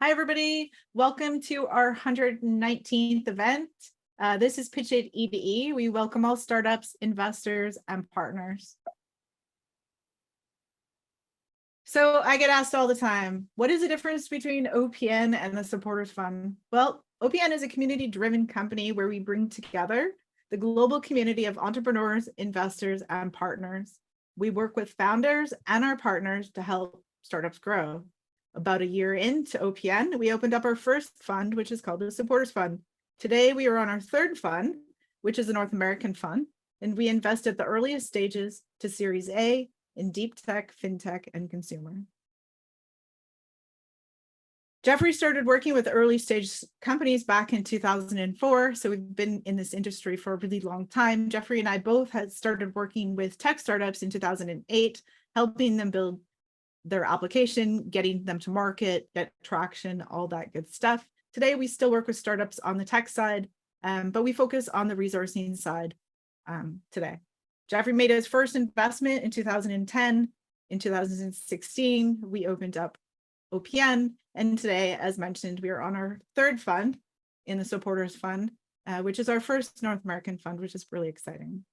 Hi, everybody. Welcome to our 119th event. This is Pitch It E2E. We welcome all startups, investors, and partners. So I get asked all the time, what is the difference between OPN and the Supporters Fund? Well, OPN is a community-driven company where we bring together the global community of entrepreneurs, investors, and partners. We work with founders and our partners to help startups grow. About a year into OPN, we opened up our first fund, which is called the Supporters Fund. Today, we are on our third fund, which is a North American fund, and we invest at the earliest stages to Series A in deep tech, fintech, and consumer. Jeffrey started working with early stage companies back in 2004, so we've been in this industry for a really long time. Jeffrey and I both had started working with tech startups in 2008, helping them build their application, getting them to market, get traction, all that good stuff. Today, we still work with startups on the tech side, but we focus on the resourcing side today. Jeffrey made his first investment in 2010. In 2016, we opened up OPN. And today, as mentioned, we are on our third fund in the Supporters Fund, which is our first North American fund, which is really exciting.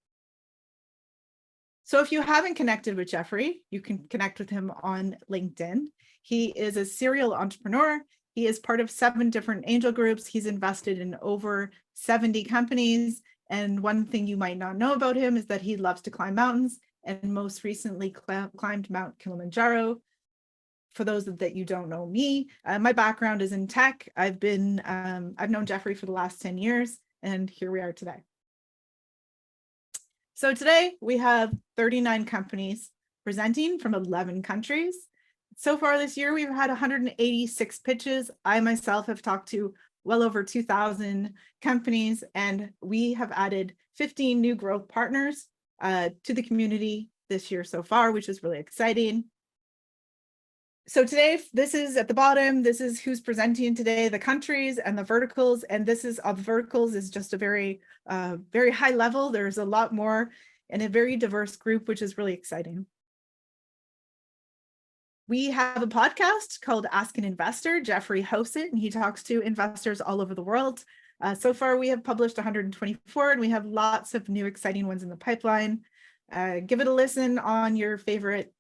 So if you haven't connected with Jeffrey, you can connect with him on LinkedIn. He is a serial entrepreneur. He is part of 7 different angel groups. He's invested in over 70 companies. And one thing you might not know about him is that he loves to climb mountains and most recently climbed Mount Kilimanjaro. For those that you don't know me, my background is in tech. I've known Jeffrey for the last 10 years, and here we are today. So today we have 39 companies presenting from 11 countries. So far this year, we've had 186 pitches. I myself have talked to well over 2,000 companies, and we have added 15 new growth partners to the community this year so far, which is really exciting. So today, this is at the bottom, this is who's presenting today, the countries and the verticals, and this is of verticals is just a very high level. There's a lot more and a very diverse group, which is really exciting. We have a podcast called Ask an Investor. Jeffrey hosts it, and he talks to investors all over the world. So far, we have published 124, and we have lots of new exciting ones in the pipeline. Give it a listen on your favorite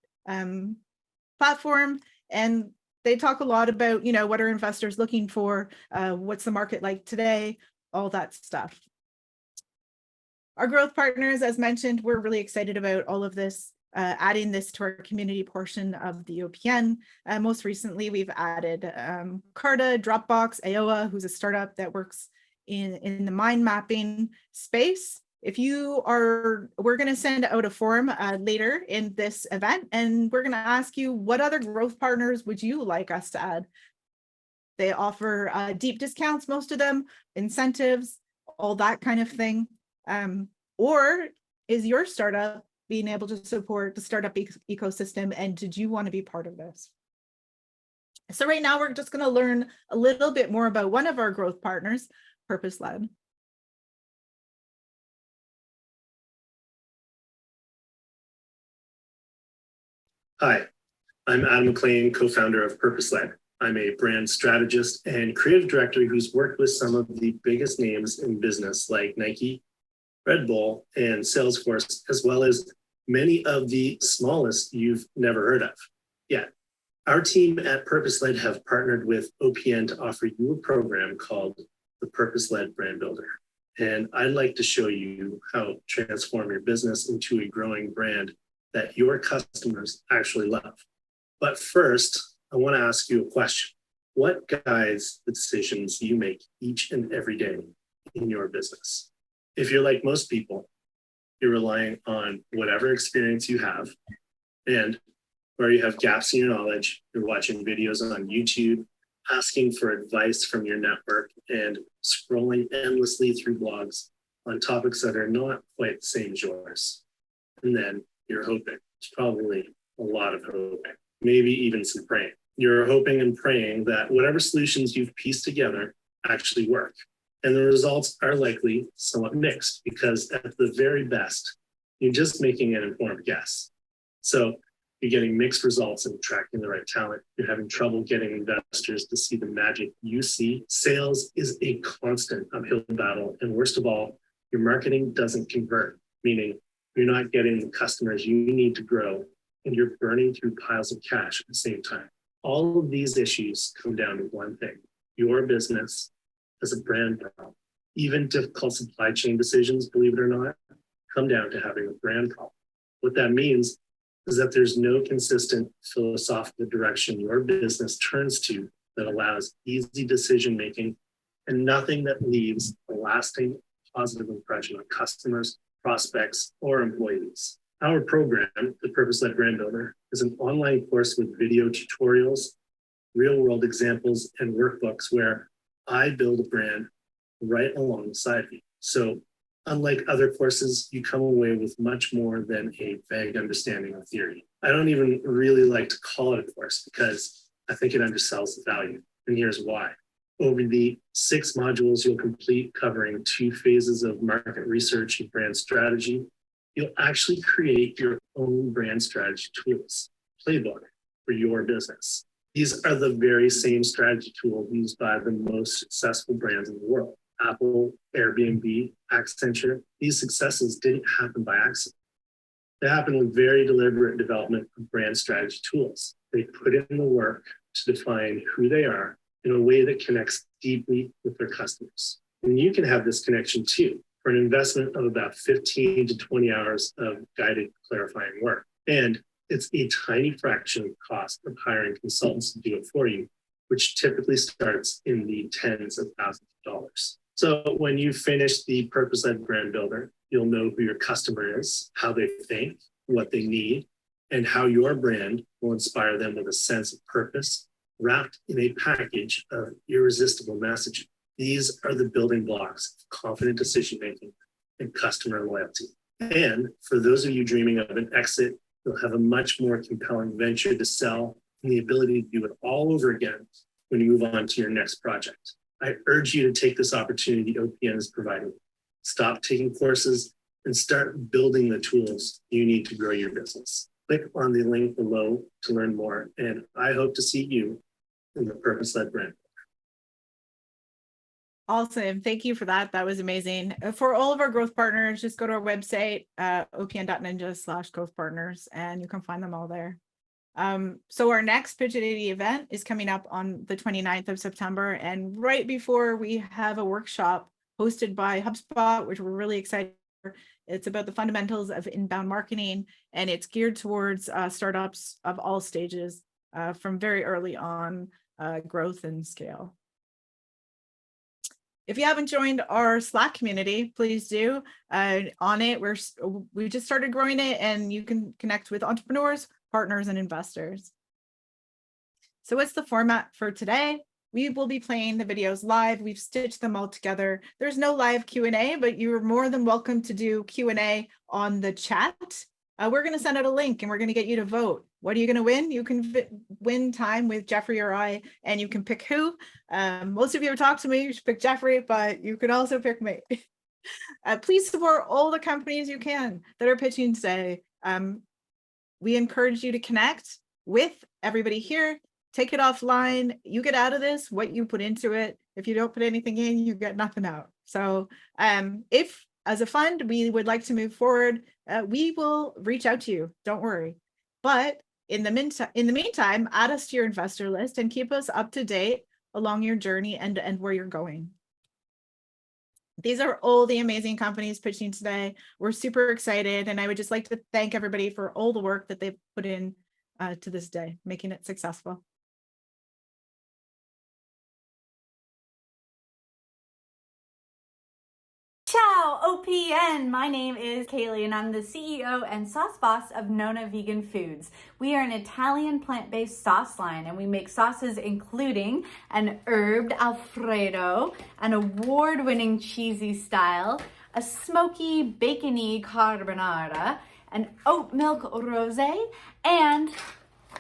platform. And they talk a lot about, what are investors looking for? What's the market like today? All that stuff. Our growth partners, as mentioned, we're really excited about all of this, adding this to our community portion of the OPN. Most recently, we've added Carta, Dropbox, Iowa, who's a startup that works in the mind mapping space. We're going to send out a form later in this event, and we're going to ask you, what other growth partners would you like us to add? They offer deep discounts, most of them, incentives, all that kind of thing. Or is your startup being able to support the startup ecosystem, and did you want to be part of this? So right now, we're just going to learn a little bit more about one of our growth partners, Purpose-Led. Hi, I'm Adam McLean, co-founder of Purpose-Led. I'm a brand strategist and creative director who's worked with some of the biggest names in business like Nike, Red Bull, and Salesforce, as well as many of the smallest you've never heard of yet. Our team at Purpose-Led have partnered with OPN to offer you a program called the Purpose-Led Brand Builder. And I'd like to show you how to transform your business into a growing brand that your customers actually love. But first, I want to ask you a question. What guides the decisions you make each and every day in your business? If you're like most people, you're relying on whatever experience you have, and where you have gaps in your knowledge, you're watching videos on YouTube, asking for advice from your network, and scrolling endlessly through blogs on topics that are not quite the same as yours. And then you're hoping. It's probably a lot of hoping, maybe even some praying. You're hoping and praying that whatever solutions you've pieced together actually work. And the results are likely somewhat mixed, because at the very best, you're just making an informed guess. So You're getting mixed results in attracting the right talent. You're having trouble getting investors to see the magic you see. Sales is a constant uphill battle. And worst of all, your marketing doesn't convert, meaning you're not getting the customers you need to grow, and you're burning through piles of cash at the same time. All of these issues come down to one thing: your business as a brand problem. Even difficult supply chain decisions, believe it or not, come down to having a brand problem. What that means is that there's no consistent philosophical direction your business turns to that allows easy decision-making, and nothing that leaves a lasting positive impression on customers, prospects, or employees. Our program, the Purpose-Led Brand Builder, is an online course with video tutorials, real-world examples, and workbooks where I build a brand right alongside you. So unlike other courses, you come away with much more than a vague understanding of theory. I don't even really like to call it a course because I think it undersells the value. And here's why. Over the 6 modules you'll complete covering 2 phases of market research and brand strategy, you'll actually create your own brand strategy tools, playbook for your business. These are the very same strategy tools used by the most successful brands in the world. Apple, Airbnb, Accenture. These successes didn't happen by accident. They happened with very deliberate development of brand strategy tools. They put in the work to define who they are in a way that connects deeply with their customers. And you can have this connection too for an investment of about 15 to 20 hours of guided clarifying work. And it's a tiny fraction of the cost of hiring consultants to do it for you, which typically starts in the tens of thousands of dollars. So when you finish the Purpose-Led Brand Builder, you'll know who your customer is, how they think, what they need, and how your brand will inspire them with a sense of purpose wrapped in a package of irresistible messaging. These are the building blocks of confident decision-making and customer loyalty. And for those of you dreaming of an exit, you'll have a much more compelling venture to sell and the ability to do it all over again when you move on to your next project. I urge you to take this opportunity OPN is providing. Stop taking courses and start building the tools you need to grow your business. Click on the link below to learn more, and I hope to see you in the Purpose-Led Brand. Awesome. Thank you for that. That was amazing. For all of our growth partners, just go to our website, opn.ninja/growth partners, and you can find them all there. So our next Pidgeotity event is coming up on the 29th of September. And right before we have a workshop hosted by HubSpot, which we're really excited for. It's about the fundamentals of inbound marketing, and it's geared towards startups of all stages from very early on growth and scale. If you haven't joined our Slack community, please do. On it, we just started growing it, and you can connect with entrepreneurs, partners, and investors. So what's the format for today? We will be playing the videos live. We've stitched them all together. There's no live Q&A, but you're more than welcome to do Q&A on the chat. We're going to send out a link, and we're going to get you to vote. What are you going to win? You can win time with Jeffrey or I, and you can pick who. Most of you have talked to me. You should pick Jeffrey, but you could also pick me. Please support all the companies you can that are pitching today. We encourage you to connect with everybody here. Take it offline. You get out of this what you put into it. If you don't put anything in, you get nothing out. So if as a fund, we would like to move forward, we will reach out to you. Don't worry. But in the meantime, add us to your investor list and keep us up to date along your journey and where you're going. These are all the amazing companies pitching today. We're super excited, and I would just like to thank everybody for all the work that they've put in to this day, making it successful. Ciao, OPN! My name is Kaylee, and I'm the CEO and sauce boss of Nona Vegan Foods. We are an Italian plant-based sauce line, and we make sauces including an herbed Alfredo, an award-winning cheesy style, a smoky bacony carbonara, an oat milk rosé, and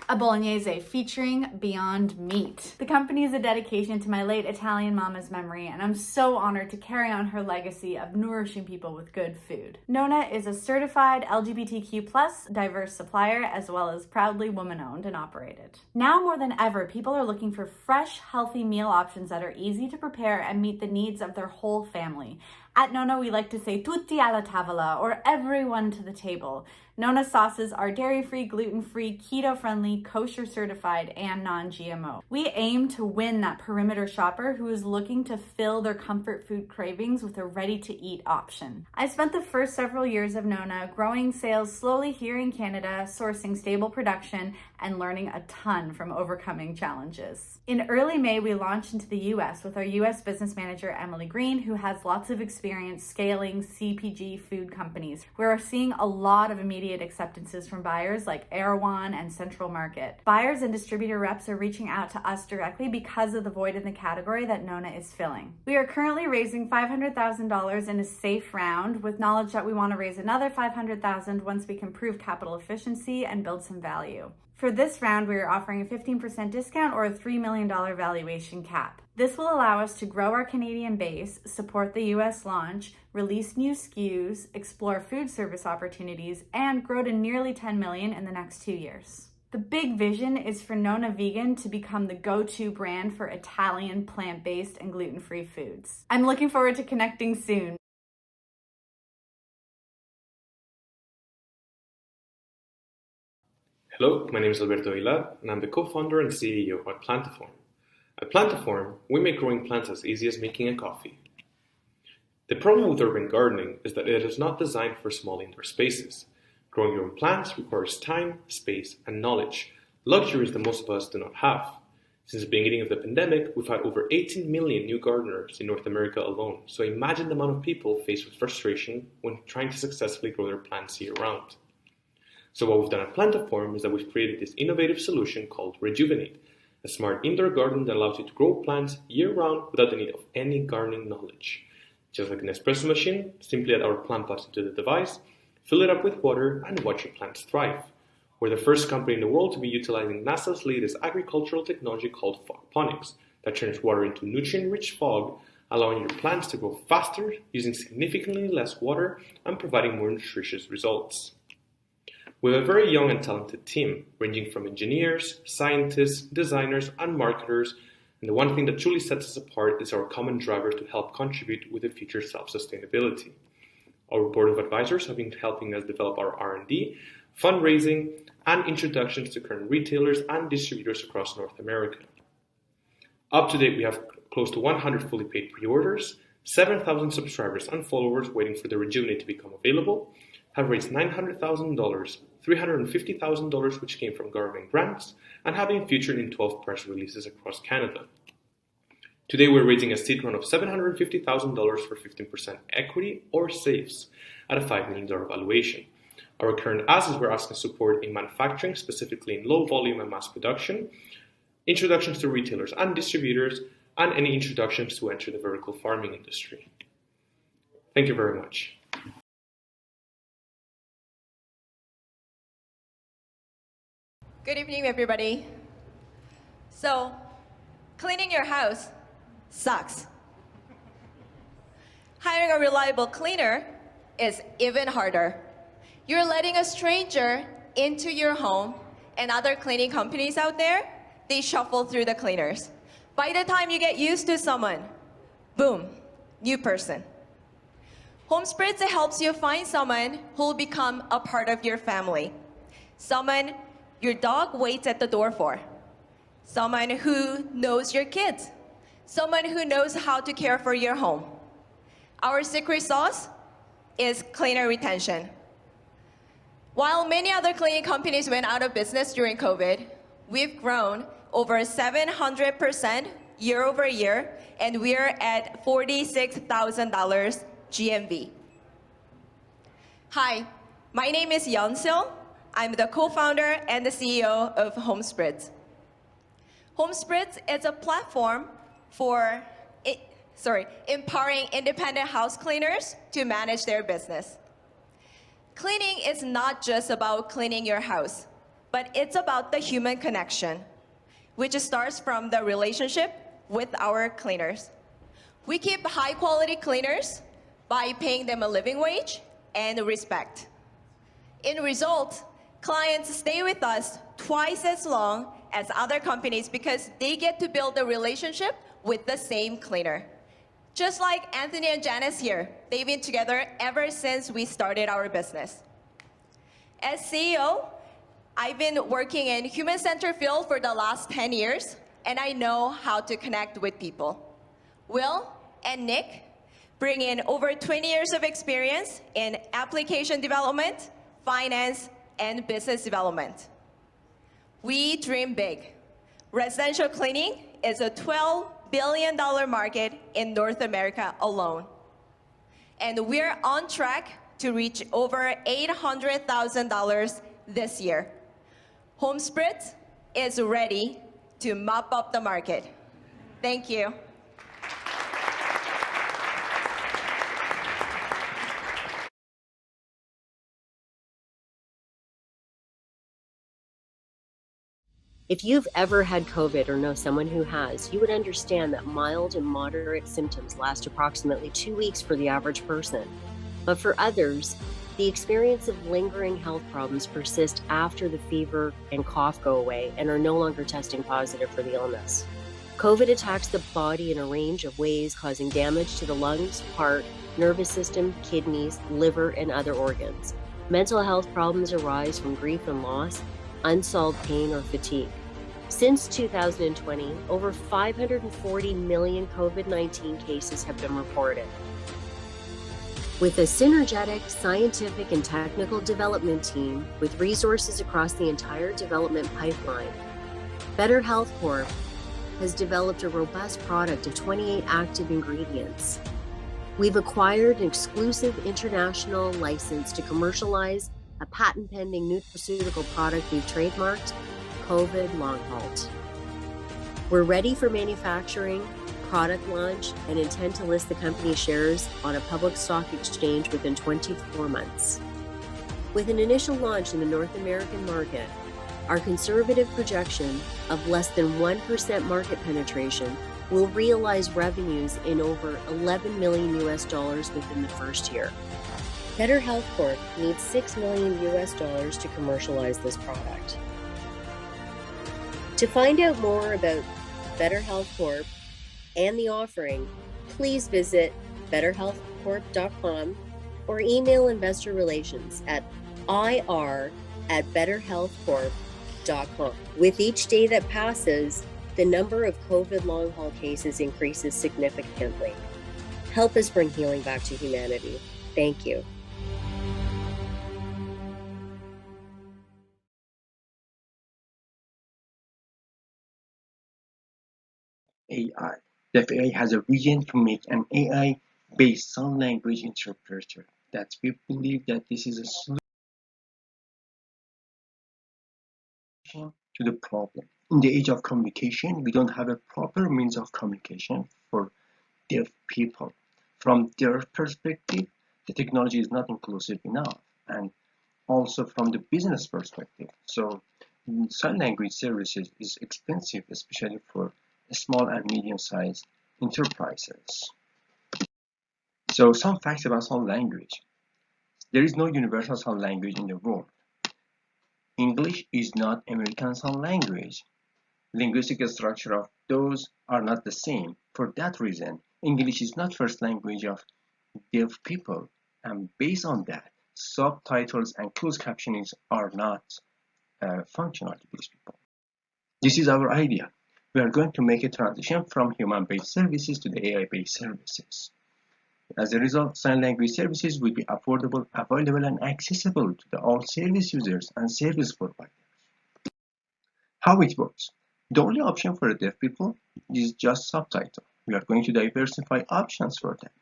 a bolognese featuring Beyond Meat. The company is a dedication to my late Italian mama's memory, and I'm so honored to carry on her legacy of nourishing people with good food. Nona is a certified LGBTQ+ diverse supplier, as well as proudly woman-owned and operated. Now more than ever, people are looking for fresh, healthy meal options that are easy to prepare and meet the needs of their whole family. At Nona, we like to say tutti alla tavola, or everyone to the table. Nona sauces are dairy-free, gluten-free, keto-friendly, kosher-certified, and non-GMO. We aim to win that perimeter shopper who is looking to fill their comfort food cravings with a ready-to-eat option. I spent the first several years of Nona growing sales slowly here in Canada, sourcing stable production, and learning a ton from overcoming challenges. In early May, we launched into the US with our US business manager, Emily Green, who has lots of experience scaling CPG food companies. We are seeing a lot of immediate acceptances from buyers like Erewhon and Central Market. Buyers and distributor reps are reaching out to us directly because of the void in the category that Nona is filling. We are currently raising $500,000 in a safe round with knowledge that we want to raise another $500,000 once we can prove capital efficiency and build some value. For this round, we are offering a 15% discount or a $3 million valuation cap. This will allow us to grow our Canadian base, support the US launch, release new SKUs, explore food service opportunities, and grow to nearly 10 million in the next 2 years. The big vision is for Nona Vegan to become the go-to brand for Italian plant-based and gluten-free foods. I'm looking forward to connecting soon. Hello, my name is Alberto Vila, and I'm the co-founder and CEO at Plantiform. At Plantiform, we make growing plants as easy as making a coffee. The problem with urban gardening is that it is not designed for small indoor spaces. Growing your own plants requires time, space, and knowledge, luxuries that most of us do not have. Since the beginning of the pandemic, we've had over 18 million new gardeners in North America alone, so imagine the amount of people faced with frustration when trying to successfully grow their plants year-round. So what we've done at Plantiform is that we've created this innovative solution called Rejuvenate, a smart indoor garden that allows you to grow plants year-round without the need of any gardening knowledge. Just like an espresso machine, simply add our plant pots into the device, fill it up with water, and watch your plants thrive. We're the first company in the world to be utilizing NASA's latest agricultural technology called fogponics that turns water into nutrient-rich fog, allowing your plants to grow faster, using significantly less water, and providing more nutritious results. We have a very young and talented team, ranging from engineers, scientists, designers, and marketers, and the one thing that truly sets us apart is our common driver to help contribute with the future self-sustainability. Our board of advisors have been helping us develop our R&D, fundraising, and introductions to current retailers and distributors across North America. Up to date, we have close to 100 fully paid pre-orders, 7,000 subscribers and followers waiting for the Rejuvenate to become available, have raised $900,000, $350,000 which came from government grants, and have been featured in 12 press releases across Canada. Today we're raising a seed round of $750,000 for 15% equity or SAFEs at a $5 million valuation. Our current assets we're asking support in manufacturing, specifically in low volume and mass production, introductions to retailers and distributors, and any introductions to enter the vertical farming industry. Thank you very much. Good evening, everybody. So, cleaning your house sucks. Hiring a reliable cleaner is even harder. You're letting a stranger into your home, and other cleaning companies out there, they shuffle through the cleaners. By the time you get used to someone, boom, new person. HomeSpritz helps you find someone who will become a part of your family. Someone your dog waits at the door for. Someone who knows your kids. Someone who knows how to care for your home. Our secret sauce is cleaner retention. While many other cleaning companies went out of business during COVID, we've grown over 700% year over year, and we're at $46,000 GMV. Hi, my name is Yeonsil. I'm the co-founder and the CEO of HomeSpritz. HomeSpritz is a platform for empowering independent house cleaners to manage their business. Cleaning is not just about cleaning your house. but it's about the human connection, which starts from the relationship with our cleaners. We keep high-quality cleaners by paying them a living wage and respect. In result, clients stay with us twice as long as other companies because they get to build a relationship with the same cleaner. Just like Anthony and Janice here, they've been together ever since we started our business. As CEO, I've been working in human-centered field for the last 10 years, and I know how to connect with people. Will and Nick bring in over 20 years of experience in application development, finance, and business development. We dream big. Residential cleaning is a $12 billion market in North America alone. And we're on track to reach over $800,000 this year. HomeSprit is ready to mop up the market. Thank you. If you've ever had COVID or know someone who has, you would understand that mild and moderate symptoms last approximately 2 weeks for the average person. But for others, the experience of lingering health problems persist after the fever and cough go away and are no longer testing positive for the illness. COVID attacks the body in a range of ways, causing damage to the lungs, heart, nervous system, kidneys, liver, and other organs. Mental health problems arise from grief and loss, unsolved pain, or fatigue. Since 2020, over 540 million COVID-19 cases have been reported. With a synergetic scientific and technical development team with resources across the entire development pipeline, Better Health Corp has developed a robust product of 28 active ingredients. We've acquired an exclusive international license to commercialize a patent-pending nutraceutical product we've trademarked, COVID Long Halt. We're ready for manufacturing, product launch, and intend to list the company's shares on a public stock exchange within 24 months. With an initial launch in the North American market, our conservative projection of less than 1% market penetration will realize revenues in over $11 million within the first year. Better Health Corp needs $6 million to commercialize this product. To find out more about Better Health Corp and the offering, please visit betterhealthcorp.com or email investor relations at ir@betterhealthcorp.com. With each day that passes, the number of COVID long haul cases increases significantly. Help us bring healing back to humanity. Thank you. AI. DefAI has a vision to make an AI-based sound language interpreter. That we believe that this is a solution to the problem. In the age of communication, we don't have a proper means of communication for deaf people. From their perspective, the technology is not inclusive enough, and also from the business perspective. So sign language services is expensive, especially for small and medium-sized enterprises. So some facts about sign language. There is no universal sign language in the world. English is not American Sign Language. Linguistic structure of those are not the same. For that reason, English is not first language of deaf people, and based on that, subtitles and closed captionings are not functional to these people. This is our idea. We are going to make a transition from human-based services to the AI-based services. As a result, sign language services will be affordable, available, and accessible to all service users and service providers. How it works? The only option for deaf people is just subtitle. We are going to diversify options for them.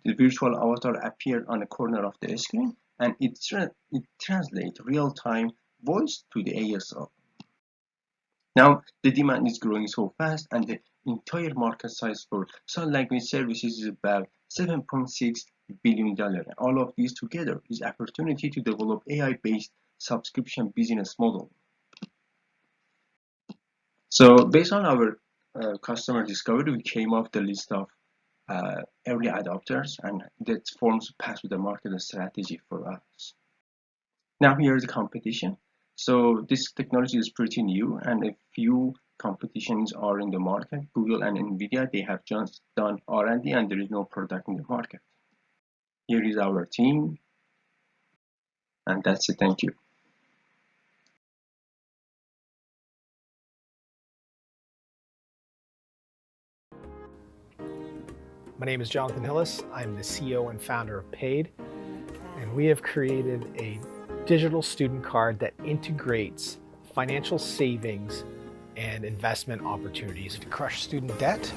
The virtual avatar appears on the corner of the screen, and it translates real-time voice to the ASL. Now, the demand is growing so fast, and the entire market size for sign language services is about $7.6 billion. All of these together is opportunity to develop AI-based subscription business model. So based on our customer discovery, we came up the list of early adopters, and that forms path to the market strategy for us. Now here is the competition. So this technology is pretty new, and a few competitions are in the market. Google and Nvidia, they have just done R&D, and there is no product in the market. Here is our team, and that's it. Thank you. My name is Jonathan Hillis. I'm the CEO and founder of Paid, and we have created a digital student card that integrates financial savings and investment opportunities to crush student debt.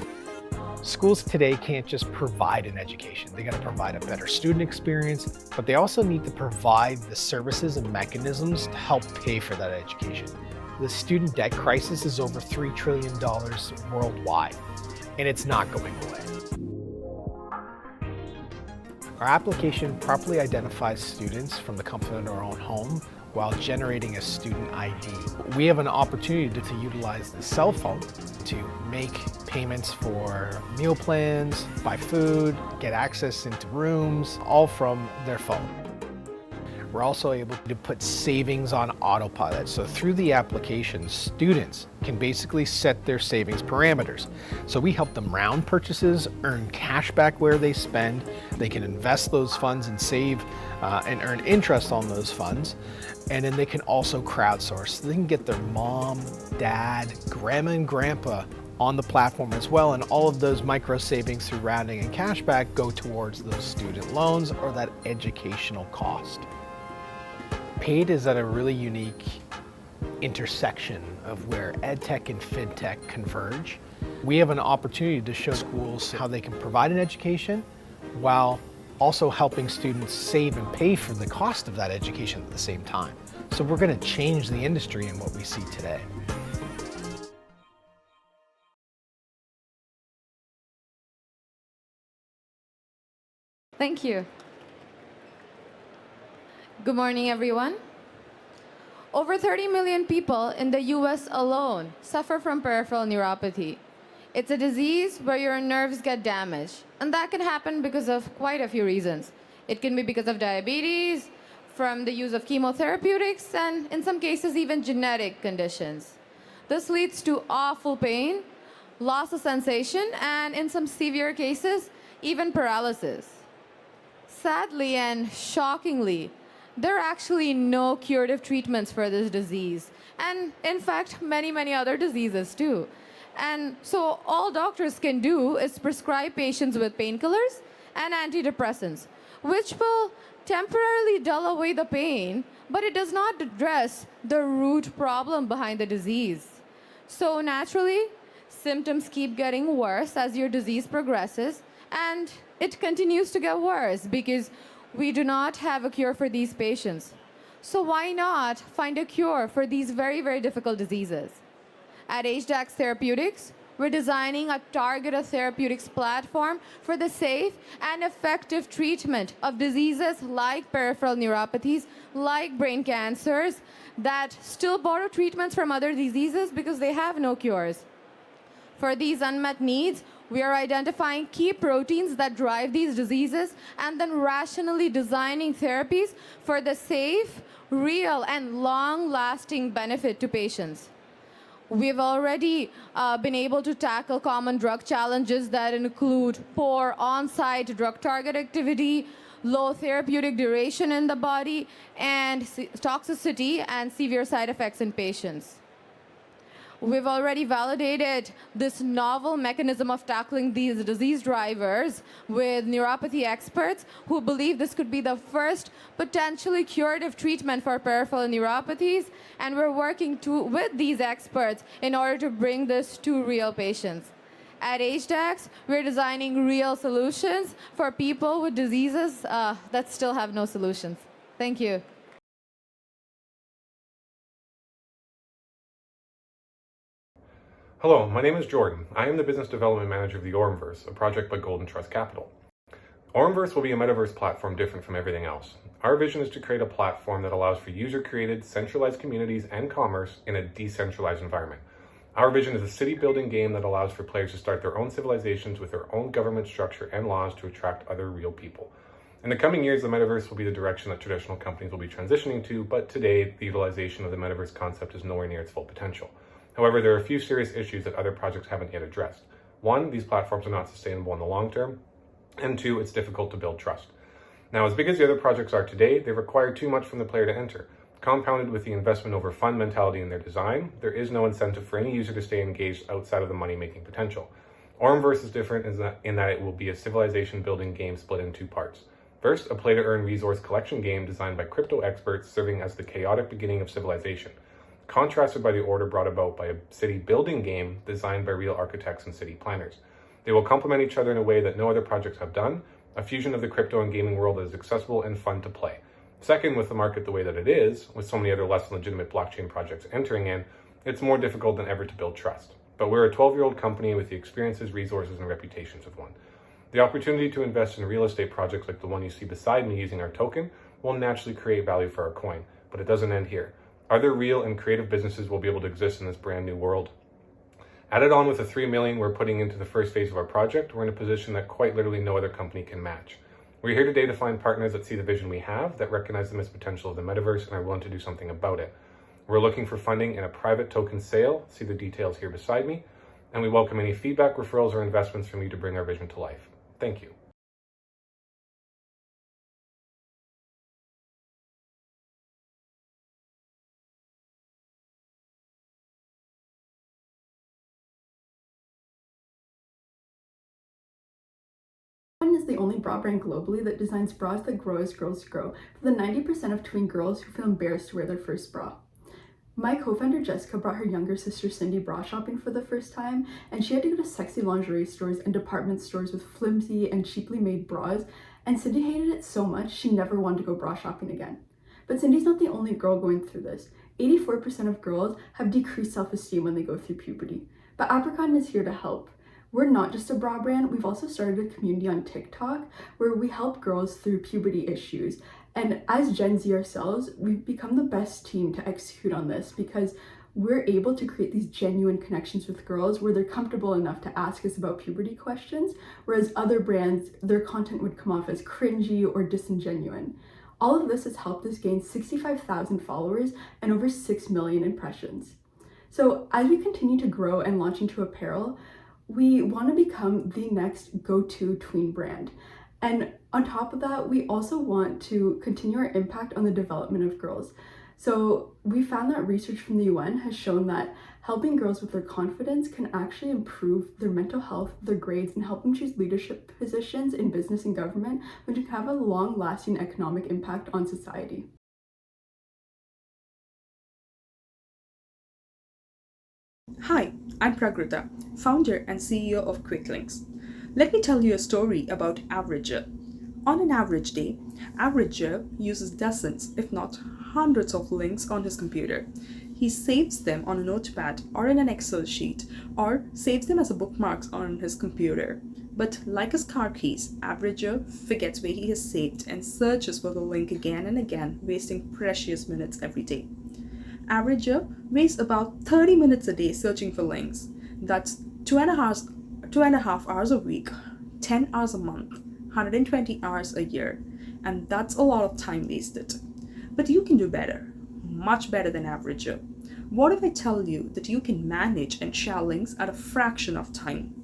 Schools today can't just provide an education. They got to provide a better student experience, but they also need to provide the services and mechanisms to help pay for that education. The student debt crisis is over $3 trillion worldwide, and it's not going away. Our application properly identifies students from the comfort of their own home while generating a student ID. We have an opportunity to utilize the cell phone to make payments for meal plans, buy food, get access into rooms, all from their phone. We're also able to put savings on autopilot. So through the application, students can basically set their savings parameters. So we help them round purchases, earn cash back where they spend. They can invest those funds and save and earn interest on those funds. And then they can also crowdsource. So they can get their mom, dad, grandma, and grandpa on the platform as well, and all of those micro savings through rounding and cashback go towards those student loans or that educational cost. Paid is at a really unique intersection of where EdTech and FinTech converge. We have an opportunity to show schools how they can provide an education while also helping students save and pay for the cost of that education at the same time. So we're going to change the industry in what we see today. Thank you. Good morning, everyone. Over 30 million people in the US alone suffer from peripheral neuropathy. It's a disease where your nerves get damaged, and that can happen because of quite a few reasons. It can be because of diabetes, from the use of chemotherapeutics, and in some cases, even genetic conditions. This leads to awful pain, loss of sensation, and in some severe cases, even paralysis. Sadly and shockingly, there are actually no curative treatments for this disease, and in fact, many other diseases too. And so all doctors can do is prescribe patients with painkillers and antidepressants, which will temporarily dull away the pain, but it does not address the root problem behind the disease. So naturally, symptoms keep getting worse as your disease progresses, and it continues to get worse because we do not have a cure for these patients. So why not find a cure for these very difficult diseases? At HDAX Therapeutics, we're designing a targeted therapeutics platform for the safe and effective treatment of diseases like peripheral neuropathies, like brain cancers, that still borrow treatments from other diseases because they have no cures. For these unmet needs, we are identifying key proteins that drive these diseases and then rationally designing therapies for the safe, real, and long-lasting benefit to patients. We've already been able to tackle common drug challenges that include poor on-site drug target activity, low therapeutic duration in the body, and toxicity and severe side effects in patients. We've already validated this novel mechanism of tackling these disease drivers with neuropathy experts who believe this could be the first potentially curative treatment for peripheral neuropathies, and we're working with these experts in order to bring this to real patients. At HDAX, we're designing real solutions for people with diseases that still have no solutions. Thank you. Hello, my name is Jordan. I am the Business Development Manager of the Ormverse, a project by Golden Trust Capital. Ormverse will be a metaverse platform different from everything else. Our vision is to create a platform that allows for user-created, centralized communities and commerce in a decentralized environment. Our vision is a city-building game that allows for players to start their own civilizations with their own government structure and laws to attract other real people. In the coming years, the metaverse will be the direction that traditional companies will be transitioning to, but today, the utilization of the metaverse concept is nowhere near its full potential. However, there are a few serious issues that other projects haven't yet addressed. One, these platforms are not sustainable in the long term, and two, it's difficult to build trust. Now, as big as the other projects are today, they require too much from the player to enter. Compounded with the investment over fun mentality in their design, there is no incentive for any user to stay engaged outside of the money-making potential. Ormverse is different in that it will be a civilization-building game split in two parts. First, a play-to-earn resource collection game designed by crypto experts serving as the chaotic beginning of civilization, contrasted by the order brought about by a city-building game designed by real architects and city planners. They will complement each other in a way that no other projects have done, a fusion of the crypto and gaming world that is accessible and fun to play. Second, with the market the way that it is, with so many other less legitimate blockchain projects entering in, it's more difficult than ever to build trust. But we're a 12-year-old company with the experiences, resources, and reputations of one. The opportunity to invest in real estate projects like the one you see beside me using our token will naturally create value for our coin, but it doesn't end here. Other real and creative businesses will be able to exist in this brand new world. Added on with the $3 million we're putting into the first phase of our project, we're in a position that quite literally no other company can match. We're here today to find partners that see the vision we have, that recognize the missed potential of the metaverse, and are willing to do something about it. We're looking for funding in a private token sale, see the details here beside me, and we welcome any feedback, referrals, or investments from you to bring our vision to life. Thank you. Is the only bra brand globally that designs bras that grow as girls grow for the 90% of tween girls who feel embarrassed to wear their first bra. My co-founder Jessica brought her younger sister Cindy bra shopping for the first time, and she had to go to sexy lingerie stores and department stores with flimsy and cheaply made bras, and Cindy hated it so much she never wanted to go bra shopping again. But Cindy's not the only girl going through this. 84% of girls have decreased self-esteem when they go through puberty, but Apricot is here to help. We're not just a bra brand, we've also started a community on TikTok where we help girls through puberty issues. And as Gen Z ourselves, we've become the best team to execute on this because we're able to create these genuine connections with girls where they're comfortable enough to ask us about puberty questions, whereas other brands, their content would come off as cringy or disingenuine. All of this has helped us gain 65,000 followers and over 6 million impressions. So as we continue to grow and launch into apparel, we want to become the next go-to tween brand. And on top of that, we also want to continue our impact on the development of girls. So we found that research from the UN has shown that helping girls with their confidence can actually improve their mental health, their grades, and help them choose leadership positions in business and government, which can have a long-lasting economic impact on society. Hi, I'm Pragrita, founder and CEO of QuickLinks. Let me tell you a story about Average Joe. On an average day, Average Joe uses dozens, if not hundreds of links on his computer. He saves them on a notepad or in an Excel sheet, or saves them as bookmarks on his computer. But like his car keys, Average Joe forgets where he has saved and searches for the link again and again, wasting precious minutes every day. Average Joe wastes about 30 minutes a day searching for links. That's 2.5 hours a week, 10 hours a month, 120 hours a year, and that's a lot of time wasted. But you can do better, much better than Average Joe. What if I tell you that you can manage and share links at a fraction of time?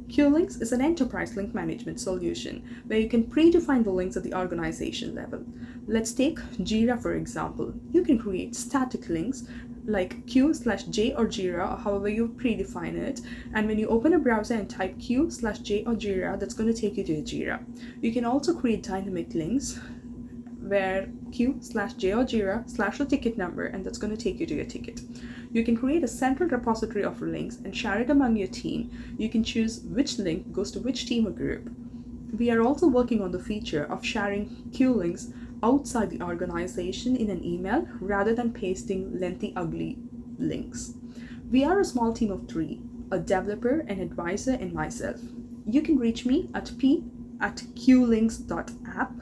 QLinks is an enterprise link management solution where you can predefine the links at the organization level. Let's take Jira for example. You can create static links like Q/J or Jira, or however you predefine it, and when you open a browser and type Q/J or Jira, that's going to take you to Jira. You can also create dynamic links where Q/J or Jira / the ticket number, and that's going to take you to your ticket. You can create a central repository of links and share it among your team. You can choose which link goes to which team or group. We are also working on the feature of sharing Q links outside the organization in an email rather than pasting lengthy, ugly links. We are a small team of 3, a developer, an advisor, and myself. You can reach me at at qlinks.app.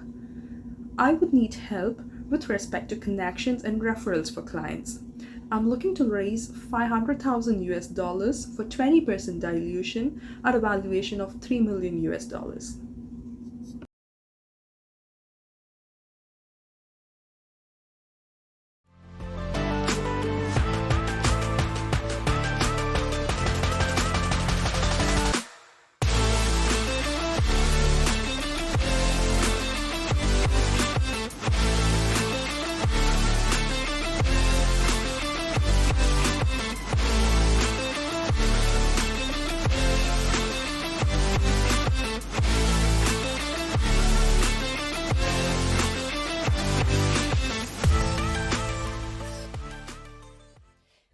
I would need help with respect to connections and referrals for clients. I'm looking to raise $500,000 for 20% dilution at a valuation of $3 million.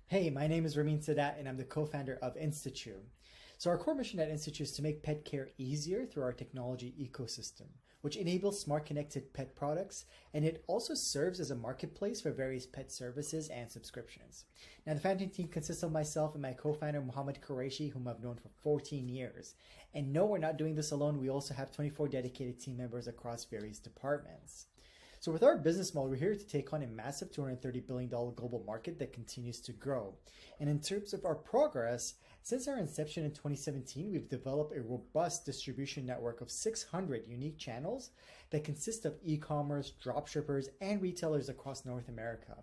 Hey, my name is Ramin Sadat and I'm the co-founder of Institute. So our core mission at Institute is to make pet care easier through our technology ecosystem, which enables smart connected pet products, and it also serves as a marketplace for various pet services and subscriptions. Now the founding team consists of myself and my co-founder Mohammed Qureshi, whom I've known for 14 years. And no, we're not doing this alone. We also have 24 dedicated team members across various departments. So with our business model, we're here to take on a massive $230 billion global market that continues to grow. And in terms of our progress, since our inception in 2017, we've developed a robust distribution network of 600 unique channels that consist of e-commerce, dropshippers, and retailers across North America.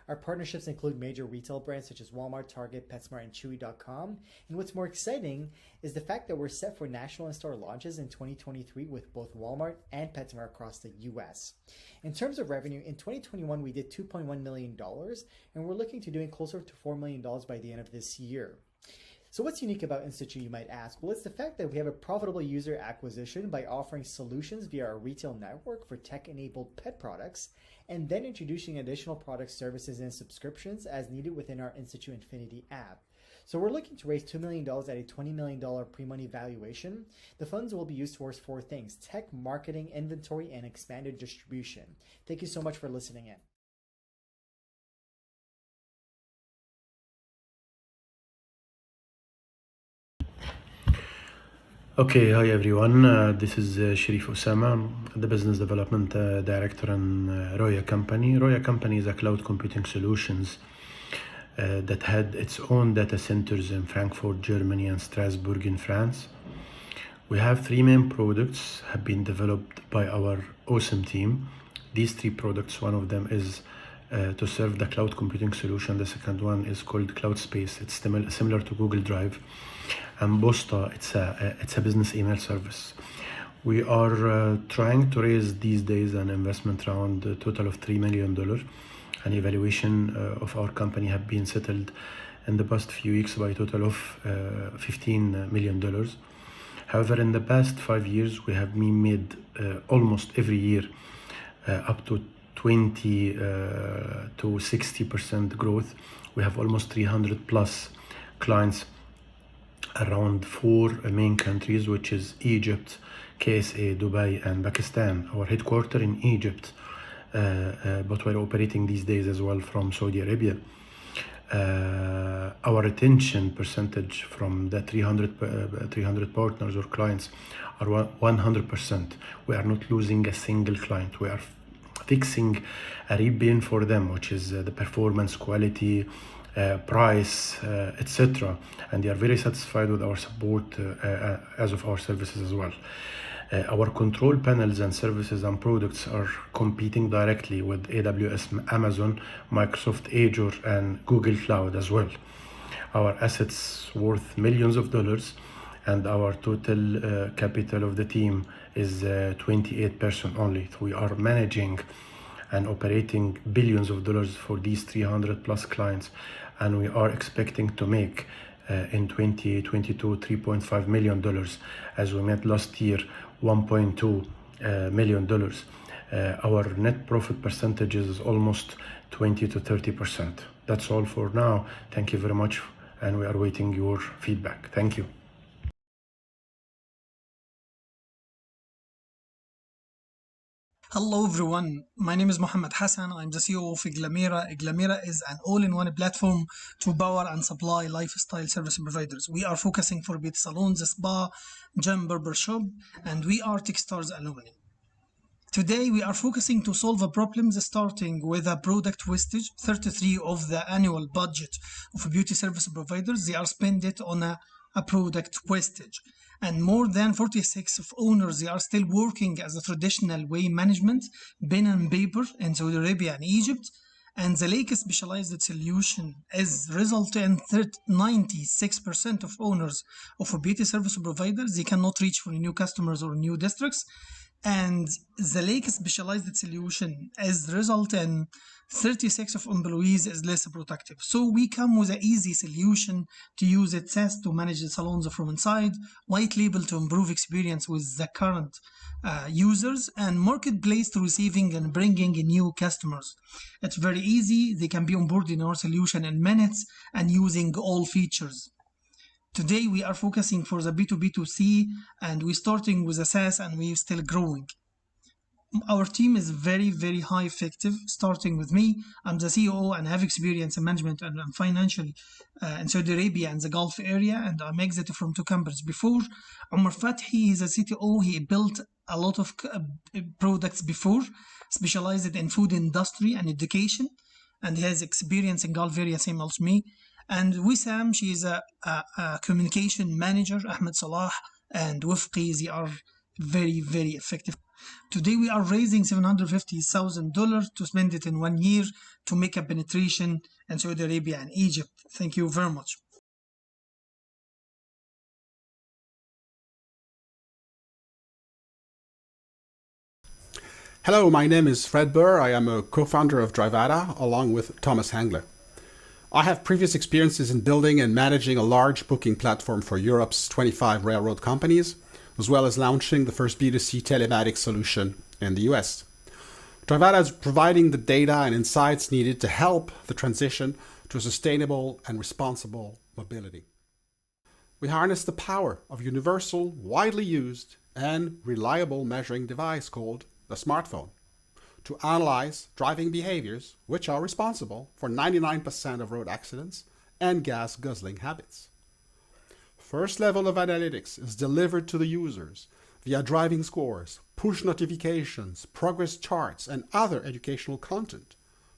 Our partnerships include major retail brands such as Walmart, Target, PetSmart, and Chewy.com. And what's more exciting is the fact that we're set for national in-store launches in 2023 with both Walmart and PetSmart across the US. In terms of revenue, in 2021, we did $2.1 million, and we're looking to doing closer to $4 million by the end of this year. So what's unique about Institute, you might ask? Well, it's the fact that we have a profitable user acquisition by offering solutions via our retail network for tech-enabled pet products, and then introducing additional products, services, and subscriptions as needed within our Institute Infinity app. So we're looking to raise $2 million at a $20 million pre-money valuation. The funds will be used towards 4 things: tech, marketing, inventory, and expanded distribution. Thank you so much for listening in. Okay, hi everyone. This is Sharif Osama, the Business Development Director in Roya Company. Roya Company is a cloud computing solutions that had its own data centers in Frankfurt, Germany, and Strasbourg in France. We have 3 main products have been developed by our awesome team. These 3 products, one of them is to serve the cloud computing solution. The second one is called Cloud Space. It's similar to Google Drive. And Bosta, it's a business email service. We are trying to raise these days an investment round, a total of $3 million. An evaluation of our company have been settled in the past few weeks by a total of $15 million. However, in the past 5 years, we have made almost every year up to 20 to 60% growth. We have almost 300 plus clients around 4 main countries, which is Egypt, KSA, Dubai, and Pakistan. Our headquarters in Egypt, but we're operating these days as well from Saudi Arabia. Our retention percentage from the 300 partners or clients are 100%. We are not losing a single client. We are fixing a rebate for them, which is the performance, quality, price, etc. And they are very satisfied with our support as of our services as well. Our control panels and services and products are competing directly with AWS, Amazon, Microsoft Azure, and Google Cloud as well. Our assets worth millions of dollars, and our total capital of the team is 28 person only. So we are managing and operating billions of dollars for these 300 plus clients, and we are expecting to make in 2022 $3.5 million, as we made last year $1.2 million. Our net profit percentage is almost 20 to 30%. That's all for now. Thank you very much, and we are waiting your feedback. Thank you. Hello everyone, my name is Mohammed Hassan. I'm the CEO of Iglamera. Iglamera is an all-in-one platform to power and supply lifestyle service providers. We are focusing for beauty salons, spa, gym, barber shop, and we are Techstars alumni. Today we are focusing to solve a problem starting with a product wastage. 33 of the annual budget of beauty service providers, they are spent it on a product wastage. And more than 46 of owners, they are still working as a traditional way management, pen and paper in Saudi Arabia and Egypt. And the lake specialized solution is result in 96% of owners of beauty service providers, they cannot reach for new customers or new districts. And the lake specialized solution as result in 36 of employees is less productive. So we come with an easy solution to use it SaaS to manage the salons from inside, white label to improve experience with the current users, and marketplace to receiving and bringing new customers. It's very easy. They can be onboarded in our solution in minutes and using all features. Today we are focusing for the B2B2C, and we're starting with a SaaS and we're still growing. Our team is very, very high effective, starting with me. I'm the CEO and have experience in management and financially in Saudi Arabia and the Gulf area, and I'm exited from 2 companies before. Umar Fathi is a CTO. He built a lot of products before, specialized in food industry and education, and he has experience in Gulf area, same as me. And Wissam, she is a communication manager. Ahmed Salah and Wifqi, they are very, very effective. Today we are raising $750,000 to spend it in 1 year to make a penetration in Saudi Arabia and Egypt. Thank you very much. Hello, my name is Fred Burr. I am a co-founder of Drivada along with Thomas Hangler. I have previous experiences in building and managing a large booking platform for Europe's 25 railroad companies, as well as launching the first B2C telematics solution in the US. Drivada is providing the data and insights needed to help the transition to a sustainable and responsible mobility. We harness the power of a universal, widely used, and reliable measuring device called the smartphone to analyze driving behaviors which are responsible for 99% of road accidents and gas guzzling habits. First level of analytics is delivered to the users via driving scores, push notifications, progress charts, and other educational content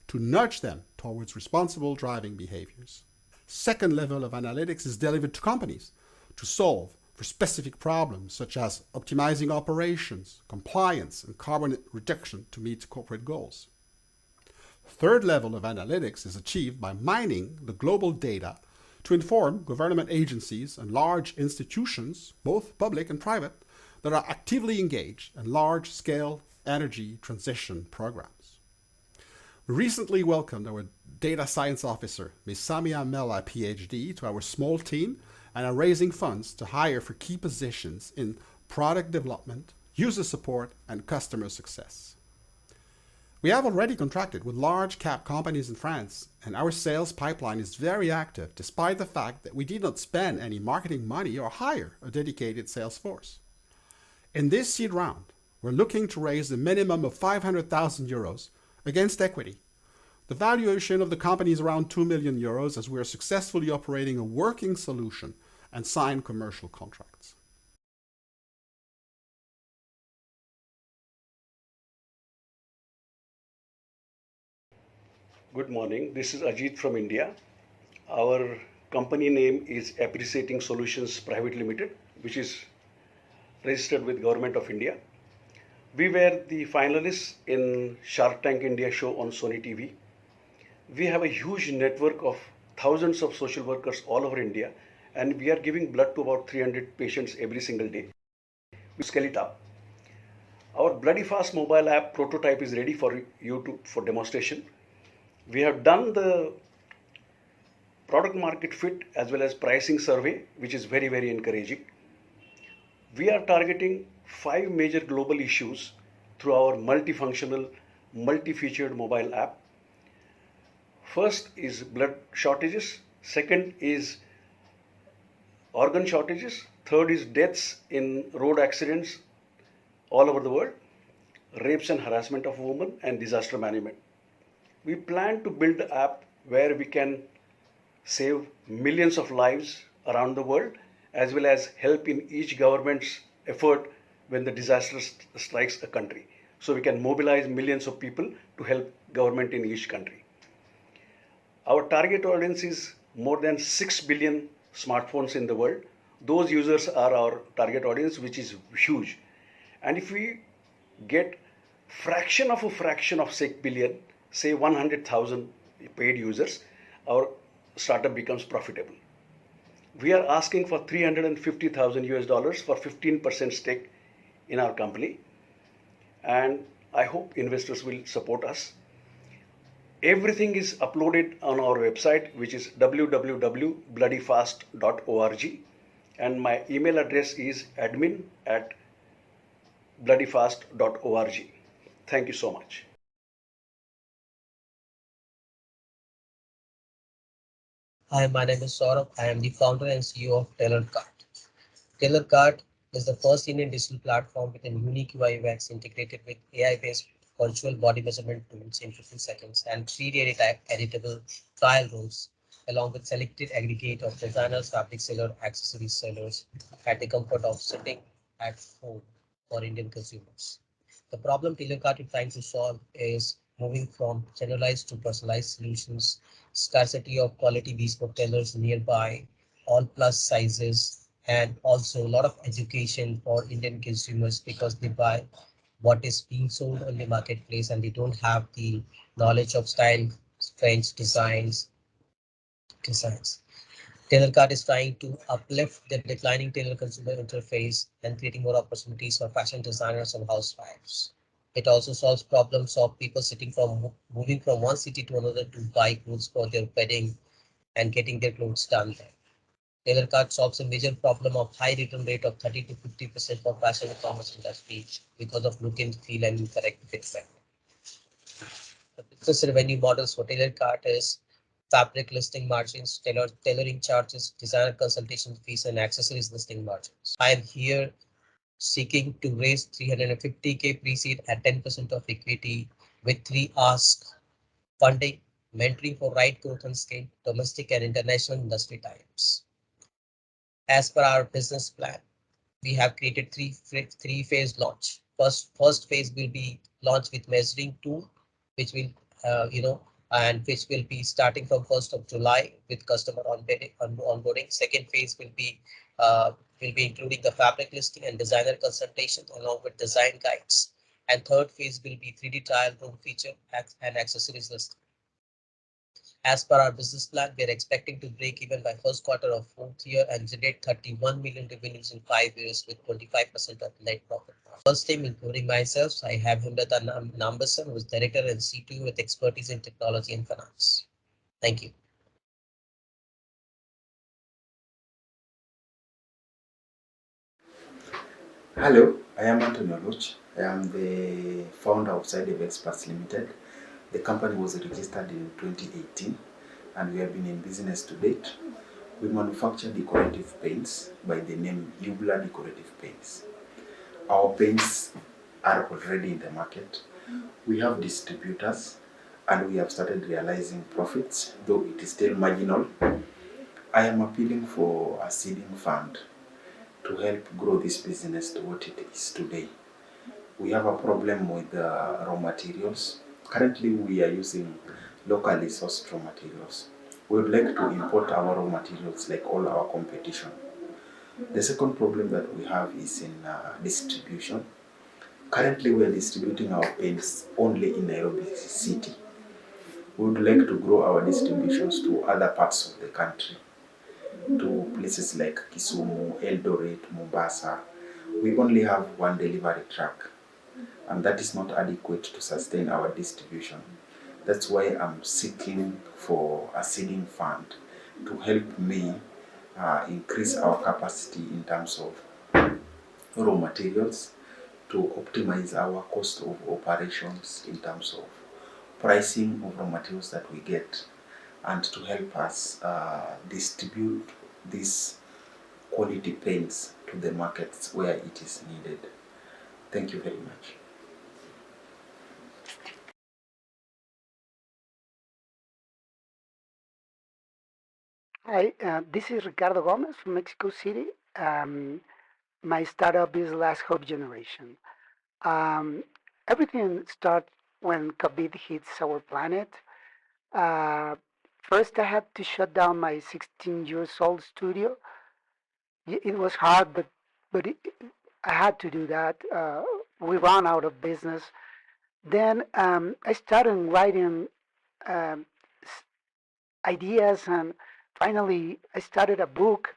to nudge them towards responsible driving behaviors. Second level of analytics is delivered to companies to solve for specific problems such as optimizing operations, compliance, and carbon reduction to meet corporate goals. Third level of analytics is achieved by mining the global data to inform government agencies and large institutions, both public and private, that are actively engaged in large-scale energy transition programs. We recently welcomed our data science officer, Ms. Samia Mella, PhD, to our small team and are raising funds to hire for key positions in product development, user support, and customer success. We have already contracted with large cap companies in France, and our sales pipeline is very active despite the fact that we did not spend any marketing money or hire a dedicated sales force. In this seed round, we're looking to raise a minimum of 500,000 euros against equity. The valuation of the company is around 2 million euros as we are successfully operating a working solution and sign commercial contracts. Good morning. This is Ajit from India. Our company name is Appreciating Solutions Private Limited, which is registered with Government of India. We were the finalists in Shark Tank India show on Sony TV. We have a huge network of thousands of social workers all over India, and we are giving blood to about 300 patients every single day. We scale it up. Our Bloody Fast mobile app prototype is ready for you for demonstration. We have done the product market fit as well as pricing survey, which is very, very encouraging. We are targeting 5 major global issues through our multifunctional, multi-featured mobile app. First is blood shortages. Second is organ shortages. Third is deaths in road accidents all over the world. rapes and harassment of women, and disaster management. We plan to build an app where we can save millions of lives around the world, as well as help in each government's effort when the disaster strikes a country. So we can mobilize millions of people to help government in each country. Our target audience is more than 6 billion smartphones in the world. Those users are our target audience, which is huge. And if we get fraction of 6 billion, say 100,000 paid users, our startup becomes profitable. We are asking for $350,000 US for 15% stake in our company, and I hope investors will support us. Everything is uploaded on our website, which is www.bloodyfast.org, and my email address is admin@bloodyfast.org. Thank you so much. Hi, my name is Saurabh. I am the founder and CEO of TailorCart. TailorCart is the first Indian digital platform with a unique UI UX integrated with AI-based virtual body measurement tools in 15 seconds and 3D editable trial rooms, along with selected aggregate of designers, fabric sellers, accessories sellers at the comfort of sitting at home for Indian consumers. The problem TailorCart is trying to solve is moving from generalized to personalized solutions, scarcity of quality bespoke tailors nearby, all plus sizes, and also a lot of education for Indian consumers because they buy what is being sold on the marketplace and they don't have the knowledge of style, trends, designs. TailorCart is trying to uplift the declining tailor consumer interface and creating more opportunities for fashion designers and housewives. It also solves problems of people moving from one city to another to buy clothes for their wedding and getting their clothes done there. TailorCart solves a major problem of high return rate of 30 to 50% for fashion e-commerce industry because of look and feel and incorrect fitment. The business revenue models for TailorCart is fabric listing margins, tailoring charges, designer consultation fees, and accessories listing margins. I am here seeking to raise 350K pre-seed at 10% of equity with 3 ask funding, mentoring for right growth and scale, domestic and international industry types. As per our business plan, we have created three-phase launch. First phase will be launched with measuring tool, which will and which will be starting from 1st of July with customer onboarding. Second phase will be including the fabric listing and designer consultation along with design guides. And third phase will be 3D trial room feature and accessories listing. As per our business plan, we are expecting to break even by first quarter of 4th year and generate 31 million revenues in 5 years with 25% of net profit. First team, including myself, I have Himrata Nambasan, who is Director and CTO with expertise in technology and finance. Thank you. Hello, I am Antonio Luch. I am the founder of Sidev Experts Limited. The company was registered in 2018 and we have been in business to date. We manufacture decorative paints by the name Ubla Decorative Paints. Our paints are already in the market. We have distributors and we have started realizing profits, though it is still marginal. I am appealing for a seeding fund to help grow this business to what it is today. We have a problem with raw materials. Currently, we are using locally sourced raw materials. We would like to import our raw materials like all our competition. The second problem that we have is in distribution. Currently, we are distributing our paints only in Nairobi city. We would like to grow our distributions to other parts of the country, to places like Kisumu, Eldoret, Mombasa. We only have one delivery truck, and that is not adequate to sustain our distribution. That's why I'm seeking for a seeding fund to help me increase our capacity in terms of raw materials, to optimize our cost of operations in terms of pricing of raw materials that we get, and to help us distribute these quality paints to the markets where it is needed. Thank you very much. Hi, this is Ricardo Gomez from Mexico City. My startup is Last Hope Generation. Everything started when COVID hits our planet. Uh, First, I had to shut down my 16 years old studio. It was hard, but I had to do that. We ran out of business. Then I started writing um, ideas, and finally I started a book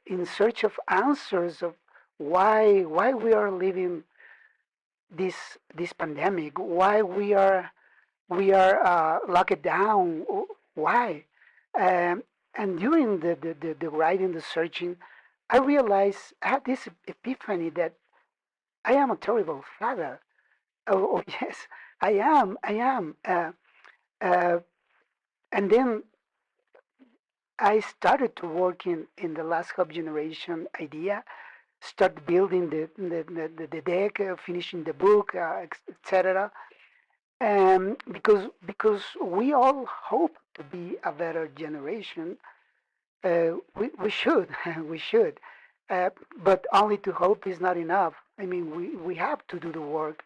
in search of answers of why we are living this pandemic, why we are locked down, why. Um, and during the writing, the searching, I realized I had this epiphany that I am a terrible father. Oh yes, I am. I am. Uh, and then I started to work in the last hub generation idea, start building the deck, finishing the book, etc. Because we all hope to be a better generation, we should we should, but only to hope is not enough. I mean, we have to do the work.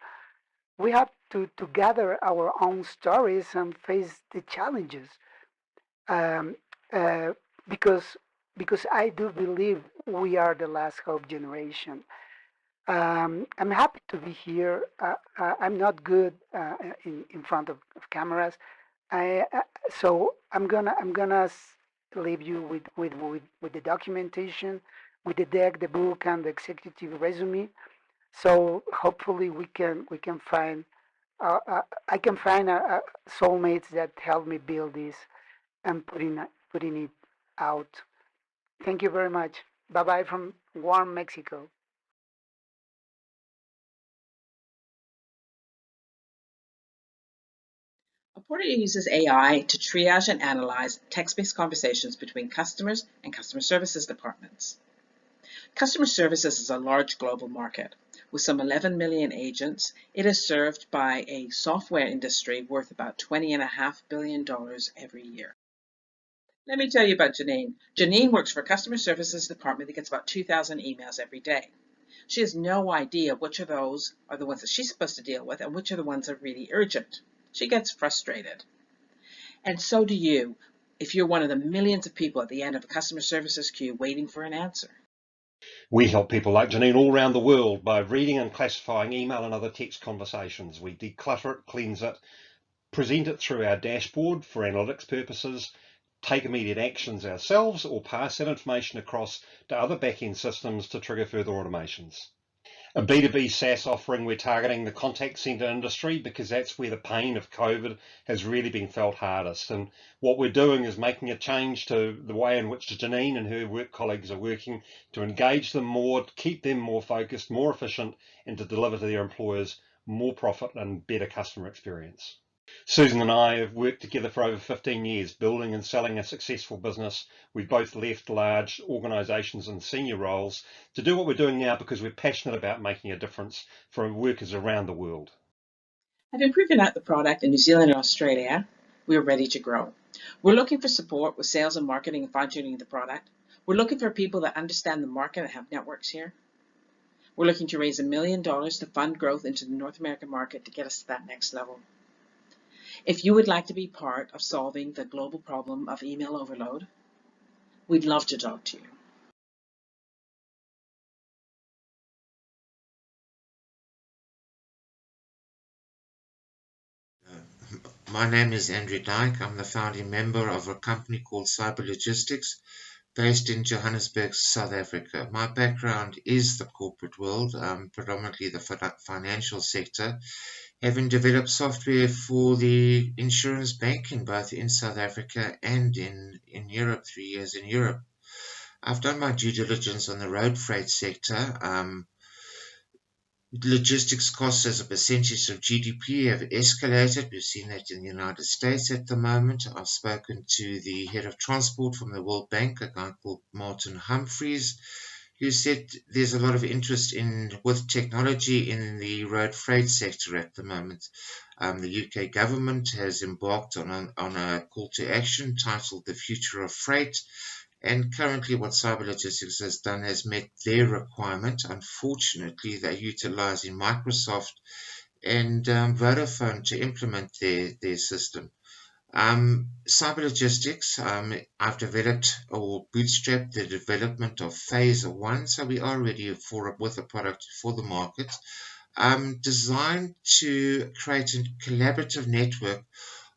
We have to gather our own stories and face the challenges. um, uh, because because I do believe we are the last hope generation. I'm happy to be here. I'm not good in front of cameras. So I'm gonna leave you with the documentation, with the deck, the book, and the executive resume. So hopefully we can find I can find soulmates that help me build this and putting it out. Thank you very much. Bye bye from warm Mexico. Portia uses AI to triage and analyze text-based conversations between customers and customer services departments. Customer services is a large global market. With some 11 million agents, it is served by a software industry worth about $20.5 billion every year. Let me tell you about Janine. Janine works for a customer services department that gets about 2,000 emails every day. She has no idea which of those are the ones that she's supposed to deal with and which are the ones that are really urgent. She gets frustrated. And so do you if you're one of the millions of people at the end of a customer services queue waiting for an answer. We help people like Janine all around the world by reading and classifying email and other text conversations. We declutter it, cleanse it, present it through our dashboard for analytics purposes, take immediate actions ourselves, or pass that information across to other back-end systems to trigger further automations. A B2B SaaS offering, we're targeting the contact center industry because that's where the pain of COVID has really been felt hardest. And what we're doing is making a change to the way in which Janine and her work colleagues are working to engage them more, to keep them more focused, more efficient, and to deliver to their employers more profit and better customer experience. Susan and I have worked together for over 15 years, building and selling a successful business. We've both left large organisations in senior roles to do what we're doing now because we're passionate about making a difference for workers around the world. Having proven out the product in New Zealand and Australia, we're ready to grow. We're looking for support with sales and marketing and fine-tuning the product. We're looking for people that understand the market and have networks here. We're looking to raise $1 million to fund growth into the North American market to get us to that next level. If you would like to be part of solving the global problem of email overload, we'd love to talk to you. My name is Andrew Dyke. I'm the founding member of a company called Cyber Logistics based in Johannesburg, South Africa. My background is the corporate world, predominantly the financial sector, having developed software for the insurance banking both in South Africa and in Europe, 3 years in Europe. I've done my due diligence on the road freight sector. Logistics costs as a percentage of GDP have escalated. We've seen that in the United States at the moment. I've spoken to the head of transport from the World Bank, a guy called Martin Humphreys, You said there's a lot of interest with technology in the road freight sector at the moment. The UK government has embarked on a call to action titled The Future of Freight. And currently what Cyber Logistics has done has met their requirement. Unfortunately, they're utilizing Microsoft and Vodafone to implement their system. Cyber Logistics, I've developed or bootstrapped the development of phase 1, so we are ready with a product for the market, designed to create a collaborative network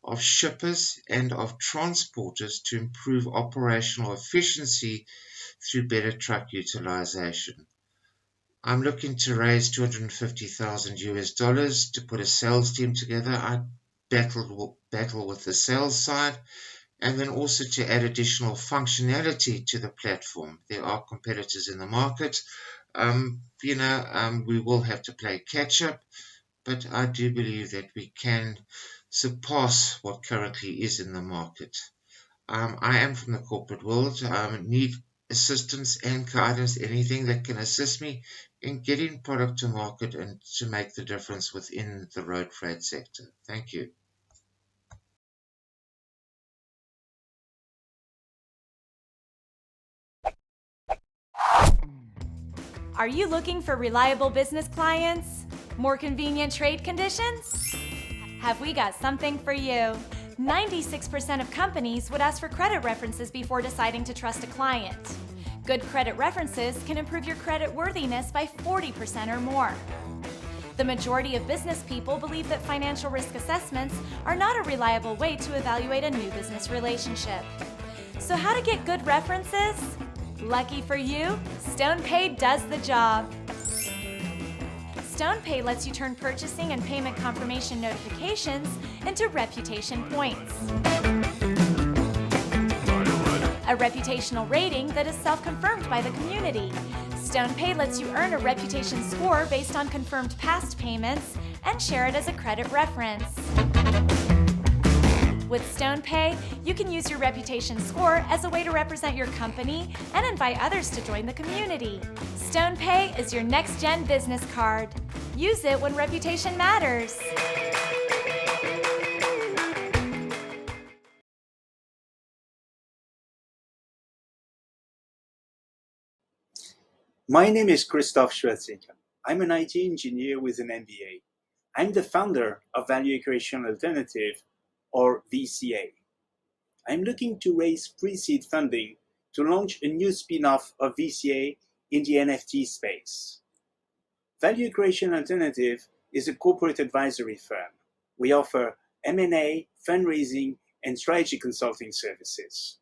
of shippers and of transporters to improve operational efficiency through better truck utilization. I'm looking to raise $250,000 to put a sales team together. I battle with the sales side, and then also to add additional functionality to the platform. There are competitors in the market. We will have to play catch up, but I do believe that we can surpass what currently is in the market. I am from the corporate world. Need assistance and guidance, anything that can assist me in getting product to market and to make the difference within the road freight sector. Thank you. Are you looking for reliable business clients? More convenient trade conditions? Have we got something for you? 96% of companies would ask for credit references before deciding to trust a client. Good credit references can improve your credit worthiness by 40% or more. The majority of business people believe that financial risk assessments are not a reliable way to evaluate a new business relationship. So how to get good references? Lucky for you, StonePay does the job. StonePay lets you turn purchasing and payment confirmation notifications into reputation points. A reputational rating that is self-confirmed by the community. StonePay lets you earn a reputation score based on confirmed past payments and share it as a credit reference. With StonePay, you can use your reputation score as a way to represent your company and invite others to join the community. StonePay is your next-gen business card. Use it when reputation matters. My name is Christoph Schwetzinger. I'm an IT engineer with an MBA. I'm the founder of Value Creation Alternative, or VCA. I'm looking to raise pre-seed funding to launch a new spin-off of VCA in the NFT space. Value Creation Alternative is a corporate advisory firm. We offer M&A, fundraising, and strategy consulting services.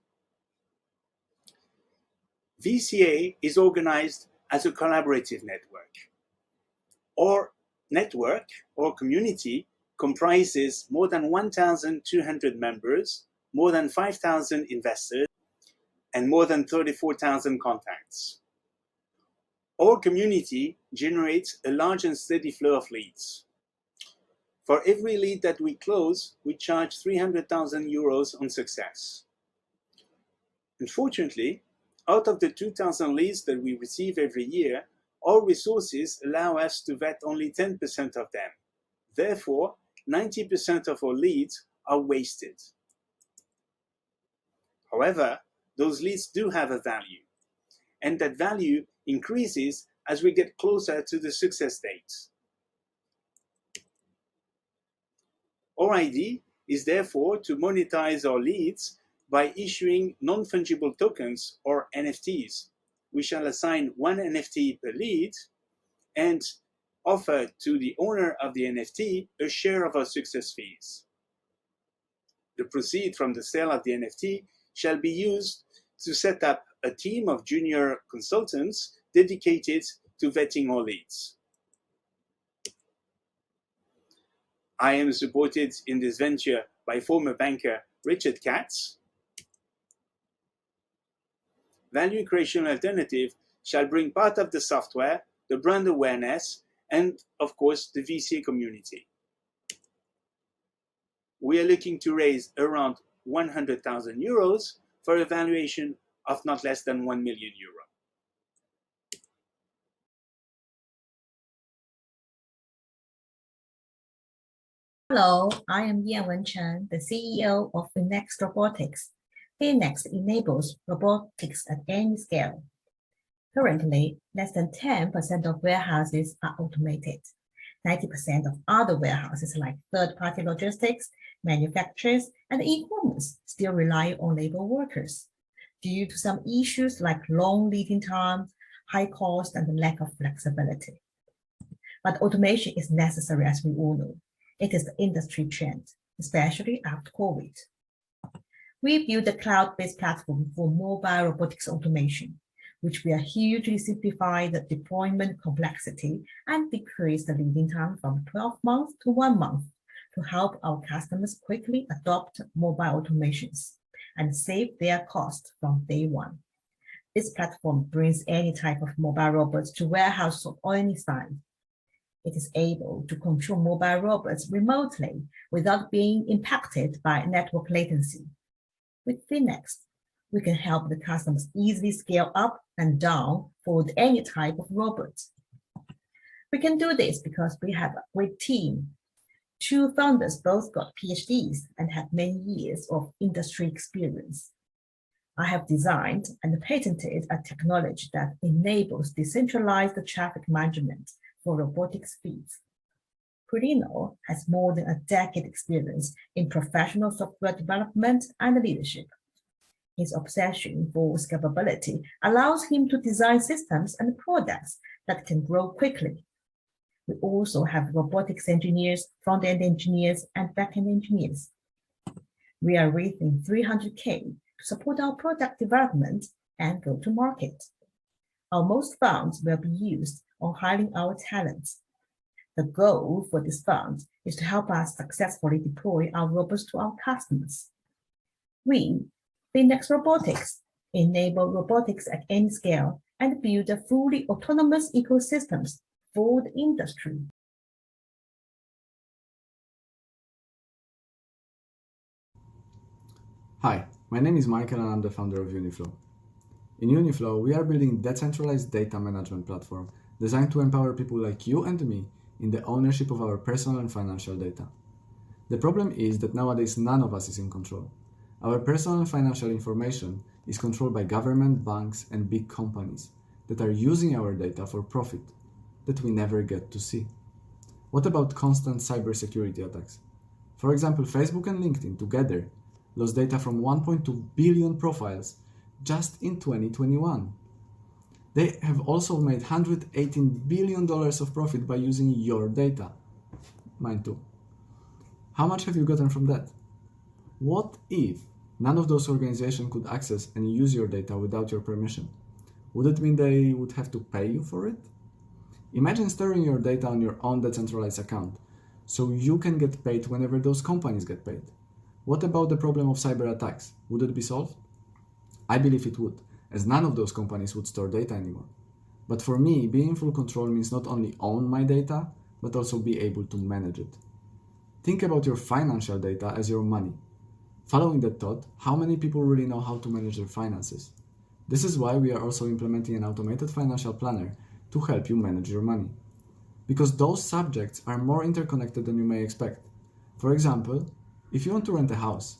VCA is organized as a collaborative network. Our network or community comprises more than 1,200 members, more than 5,000 investors, and more than 34,000 contacts. Our community generates a large and steady flow of leads. For every lead that we close, we charge 300,000 euros on success. Unfortunately, out of the 2,000 leads that we receive every year, our resources allow us to vet only 10% of them. Therefore, 90% of our leads are wasted. However, those leads do have a value, and that value increases as we get closer to the success date. Our idea is therefore to monetize our leads by issuing non-fungible tokens, or NFTs. We shall assign one NFT per lead and offer to the owner of the NFT a share of our success fees. The proceeds from the sale of the NFT shall be used to set up a team of junior consultants dedicated to vetting our leads. I am supported in this venture by former banker Richard Katz. Value Creation Alternative shall bring part of the software, the brand awareness, and of course the VC community. We are looking to raise around 100,000 euros for a valuation of not less than 1 million euro. Hello, I am Yan Chen, the CEO of Phoenix Robotics. Phoenix enables robotics at any scale. Currently, less than 10% of warehouses are automated. 90% of other warehouses like third-party logistics, manufacturers, and e-commerce still rely on labor workers due to some issues like long leading time, high cost, and lack of flexibility. But automation is necessary, as we all know. It is the industry trend, especially after COVID. We built a cloud-based platform for mobile robotics automation, which will hugely simplify the deployment complexity and decrease the leading time from 12 months to 1 month to help our customers quickly adopt mobile automations and save their cost from day one. This platform brings any type of mobile robots to warehouse of any size. It is able to control mobile robots remotely without being impacted by network latency. With Phoenix, we can help the customers easily scale up and down for any type of robot. We can do this because we have a great team. Two founders both got PhDs and have many years of industry experience. I have designed and patented a technology that enables decentralized traffic management for robotics fleets. Purino has more than a decade experience in professional software development and leadership. His obsession for scalability allows him to design systems and products that can grow quickly. We also have robotics engineers, front-end engineers, and back-end engineers. We are raising $300K to support our product development and go-to-market. Our most funds will be used on hiring our talents. The goal for this fund is to help us successfully deploy our robots to our customers. We, Phoenix Robotics, enable robotics at any scale and build a fully autonomous ecosystems for the industry. Hi, my name is Michael and I'm the founder of Uniflow. In Uniflow, we are building a decentralized data management platform designed to empower people like you and me in the ownership of our personal and financial data. The problem is that nowadays none of us is in control. Our personal and financial information is controlled by government, banks, and big companies that are using our data for profit that we never get to see. What about constant cybersecurity attacks? For example, Facebook and LinkedIn together lost data from 1.2 billion profiles just in 2021. They have also made $118 billion of profit by using your data. Mine too. How much have you gotten from that? What if none of those organizations could access and use your data without your permission? Would it mean they would have to pay you for it? Imagine storing your data on your own decentralized account, so you can get paid whenever those companies get paid. What about the problem of cyber attacks? Would it be solved? I believe it would, as none of those companies would store data anymore. But for me, being in full control means not only own my data, but also be able to manage it. Think about your financial data as your money. Following that thought, how many people really know how to manage their finances? This is why we are also implementing an automated financial planner to help you manage your money. Because those subjects are more interconnected than you may expect. For example, if you want to rent a house,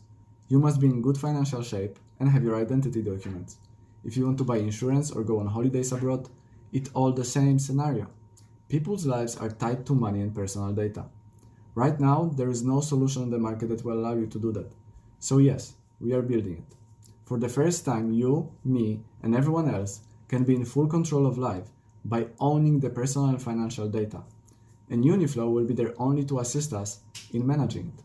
you must be in good financial shape and have your identity documents. If you want to buy insurance or go on holidays abroad, it's all the same scenario. People's lives are tied to money and personal data. Right now, there is no solution on the market that will allow you to do that. So yes, we are building it. For the first time, you, me, and everyone else can be in full control of life by owning the personal and financial data. And Uniflow will be there only to assist us in managing it.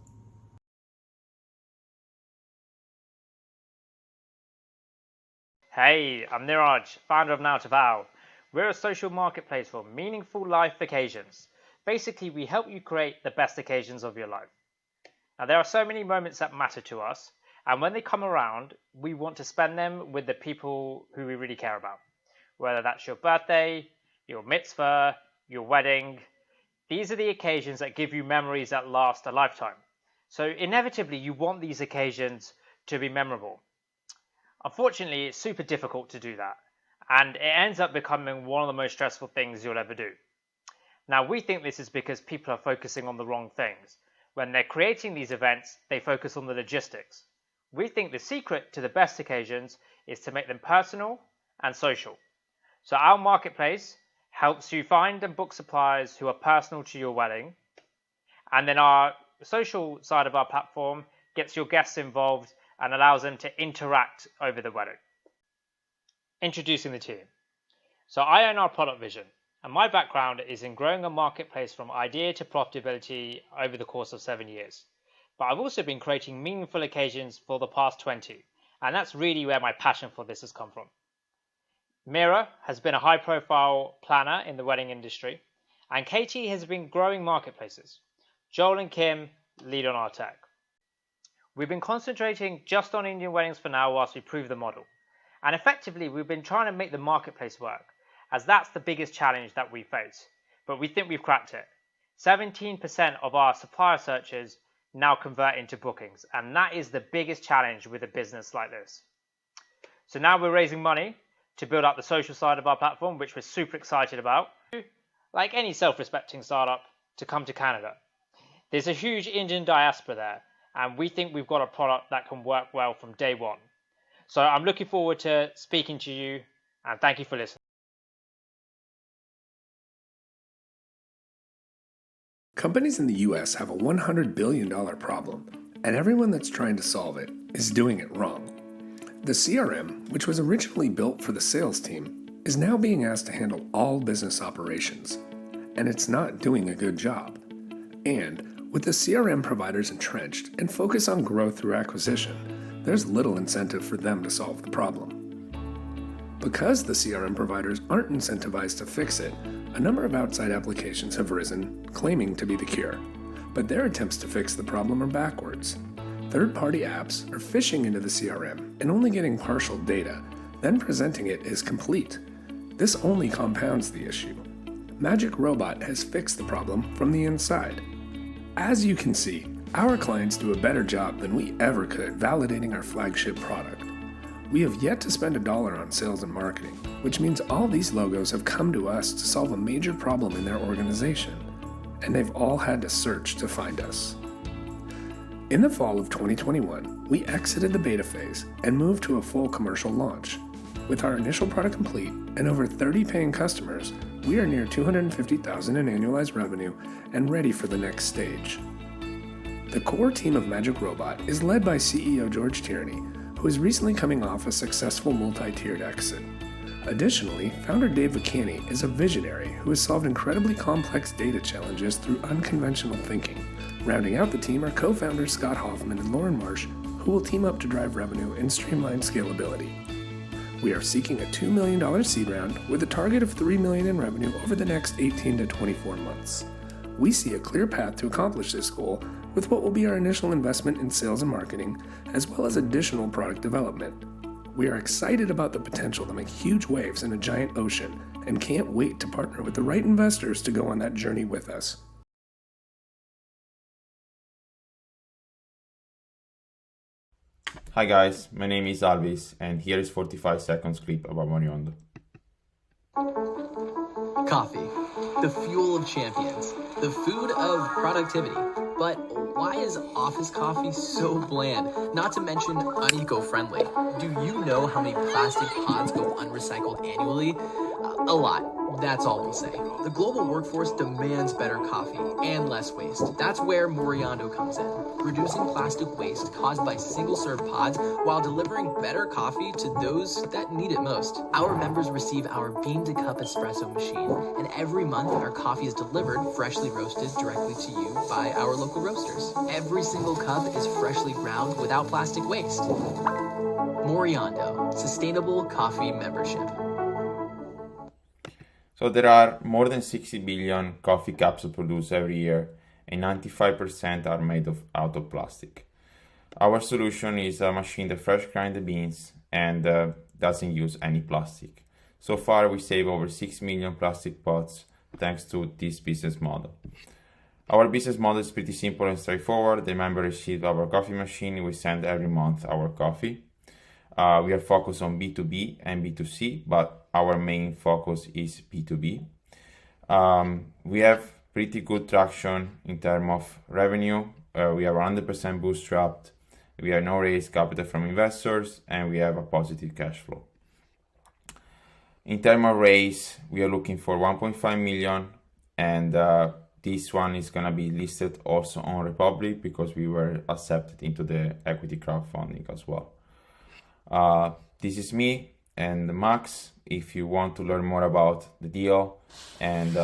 Hey, I'm Niraj, founder of Now to Vow. We're a social marketplace for meaningful life occasions. Basically, we help you create the best occasions of your life. Now, there are so many moments that matter to us, and when they come around, we want to spend them with the people who we really care about. Whether that's your birthday, your mitzvah, your wedding, these are the occasions that give you memories that last a lifetime. So inevitably, you want these occasions to be memorable. Unfortunately, it's super difficult to do that, and it ends up becoming one of the most stressful things you'll ever do. Now, we think this is because people are focusing on the wrong things. When they're creating these events, they focus on the logistics. We think the secret to the best occasions is to make them personal and social. So our marketplace helps you find and book suppliers who are personal to your wedding. And then our social side of our platform gets your guests involved and allows them to interact over the wedding. Introducing the team. So I own our product vision, and my background is in growing a marketplace from idea to profitability over the course of 7 years. But I've also been creating meaningful occasions for the past 20, and that's really where my passion for this has come from. Mira has been a high-profile planner in the wedding industry, and Katie has been growing marketplaces. Joel and Kim lead on our tech. We've been concentrating just on Indian weddings for now whilst we prove the model. And effectively, we've been trying to make the marketplace work, as that's the biggest challenge that we face. But we think we've cracked it. 17% of our supplier searches now convert into bookings, and that is the biggest challenge with a business like this. So now we're raising money to build up the social side of our platform, which we're super excited about. Like any self-respecting startup, to come to Canada. There's a huge Indian diaspora there, and we think we've got a product that can work well from day one. So I'm looking forward to speaking to you, and thank you for listening. Companies in the US have a $100 billion problem, and everyone that's trying to solve it is doing it wrong. The CRM, which was originally built for the sales team, is now being asked to handle all business operations, and it's not doing a good job. And with the CRM providers entrenched and focus on growth through acquisition, there's little incentive for them to solve the problem. Because the CRM providers aren't incentivized to fix it, a number of outside applications have risen, claiming to be the cure. But their attempts to fix the problem are backwards. Third-party apps are fishing into the CRM and only getting partial data, then presenting it as complete. This only compounds the issue. Magic Robot has fixed the problem from the inside. As you can see, our clients do a better job than we ever could validating our flagship product. We have yet to spend $1 on sales and marketing, which means all these logos have come to us to solve a major problem in their organization, and they've all had to search to find us. In the fall of 2021, we exited the beta phase and moved to a full commercial launch. With our initial product complete and over 30 paying customers, we are near $250,000 in annualized revenue and ready for the next stage. The core team of Magic Robot is led by CEO George Tierney, who is recently coming off a successful multi-tiered exit. Additionally, founder Dave Vacani is a visionary who has solved incredibly complex data challenges through unconventional thinking. Rounding out the team are co-founders Scott Hoffman and Lauren Marsh, who will team up to drive revenue and streamline scalability. We are seeking a $2 million seed round with a target of $3 million in revenue over the next 18 to 24 months. We see a clear path to accomplish this goal with what will be our initial investment in sales and marketing, as well as additional product development. We are excited about the potential to make huge waves in a giant ocean and can't wait to partner with the right investors to go on that journey with us. Hi guys, my name is Alvis, and here is 45 seconds clip about Moriondo. Coffee, the fuel of champions, the food of productivity. But why is office coffee so bland? Not to mention uneco-friendly. Do you know how many plastic pods go unrecycled annually? A lot. That's all we'll say. The global workforce demands better coffee and less waste. That's where Moriondo comes in, reducing plastic waste caused by single-serve pods while delivering better coffee to those that need it most. Our members receive our bean-to-cup espresso machine, and every month our coffee is delivered freshly roasted directly to you by our local roasters. Every single cup is freshly ground without plastic waste. Moriondo, sustainable coffee membership. So there are more than 60 billion coffee capsules produced every year, and 95% are made out of plastic. Our solution is a machine that fresh grinds the beans and doesn't use any plastic. So far we save over 6 million plastic pots thanks to this business model. Our business model is pretty simple and straightforward. The member receives our coffee machine, we send every month our coffee. We are focused on B2B and B2C, but our main focus is B2B. We have pretty good traction in terms of revenue We are 100% bootstrapped. We have no raised capital from investors, and we have a positive cash flow. In terms of raise, we are looking for 1.5 million, and this one is gonna be listed also on Republic because we were accepted into the equity crowdfunding as well. This is me and Max. If you want to learn more about the deal and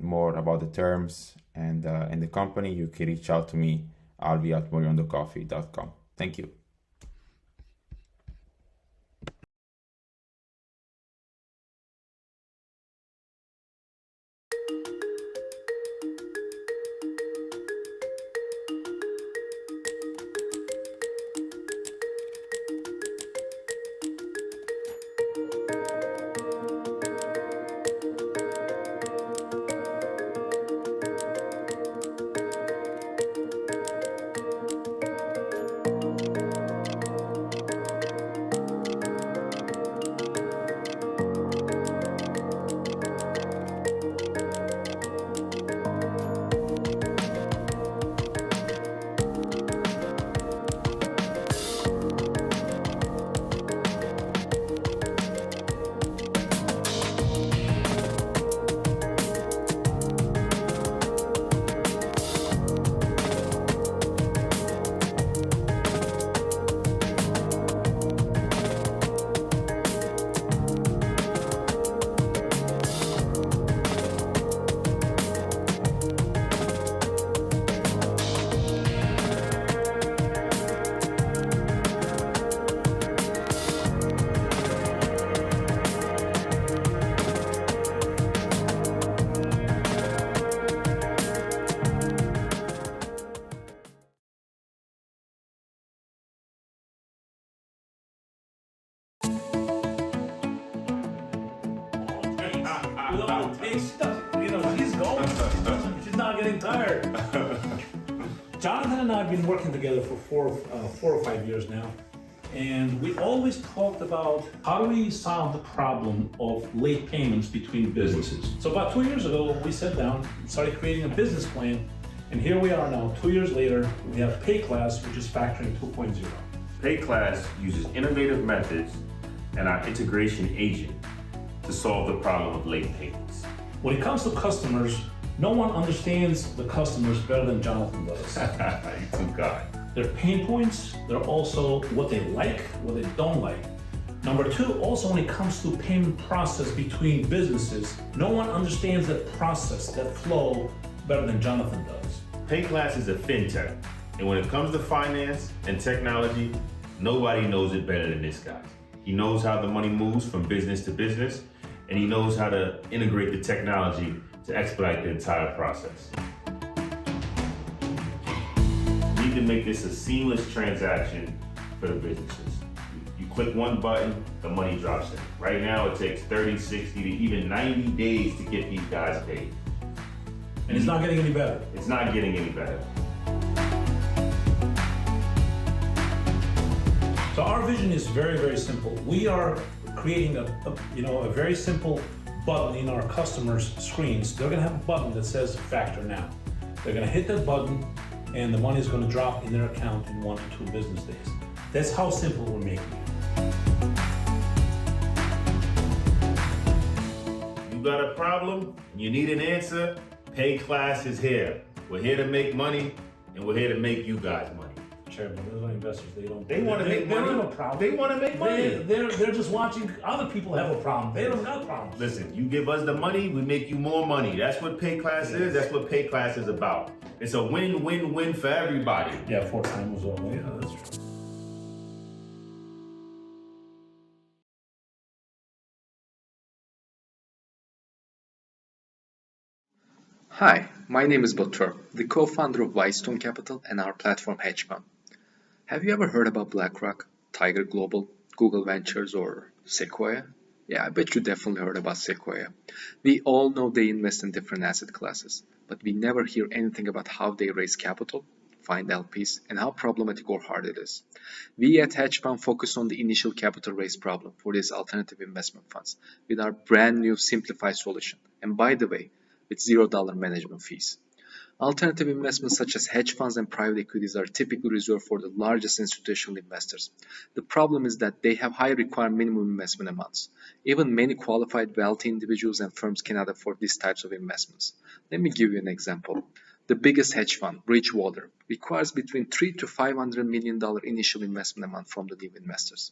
more about the terms and the company, you can reach out to me, alvi@moriondocoffee.com. Thank you. She's not getting tired. Jonathan and I have been working together for four or 5 years now, and we always talked about how do we solve the problem of late payments between businesses. So about 2 years ago, we sat down and started creating a business plan, and here we are now, 2 years later. We have PayClass, which is factoring 2.0. PayClass uses innovative methods and our integration agent to solve the problem of late payments. When it comes to customers, no one understands the customers better than Jonathan does. You're too kind. Their pain points, they're also what they like, what they don't like. Number two, also when it comes to payment process between businesses, no one understands that process, that flow, better than Jonathan does. PayClass is a fintech, and when it comes to finance and technology, nobody knows it better than this guy. He knows how the money moves from business to business, and he knows how to integrate the technology to expedite the entire process. We need to make this a seamless transaction for the businesses. You click one button, the money drops in. Right now, it takes 30, 60 to even 90 days to get these guys paid. And it's not getting any better. It's not getting any better. So our vision is very, very simple. We are creating a very simple button in our customers' screens. They're gonna have a button that says factor now. They're gonna hit that button and the money is gonna drop in their account in 1 to 2 business days. That's how simple we're making it. You got a problem and you need an answer, PayClass is here. We're here to make money and we're here to make you guys money. Chairman, those are investors. They want to make money. They don't have a problem. They want to make money. They're just watching other people have a problem. They don't have problems. Listen, you give us the money, we make you more money. That's what PayClass is. That's what PayClass is about. It's a win-win-win for everybody. Yeah, 4 times was all. Yeah, that's true. Hi, my name is Batur, the co-founder of Whitestone Capital and our platform hedge fund. Have you ever heard about BlackRock, Tiger Global, Google Ventures, or Sequoia? Yeah, I bet you definitely heard about Sequoia. We all know they invest in different asset classes, but we never hear anything about how they raise capital, find LPs, and how problematic or hard it is. We at Hedge Fund focus on the initial capital raise problem for these alternative investment funds with our brand new simplified solution. And by the way, with $0 management fees. Alternative investments such as hedge funds and private equities are typically reserved for the largest institutional investors. The problem is that they have high required minimum investment amounts. Even many qualified wealthy individuals and firms cannot afford these types of investments. Let me give you an example. The biggest hedge fund, Bridgewater, requires between $300 to $500 million initial investment amount from the new investors.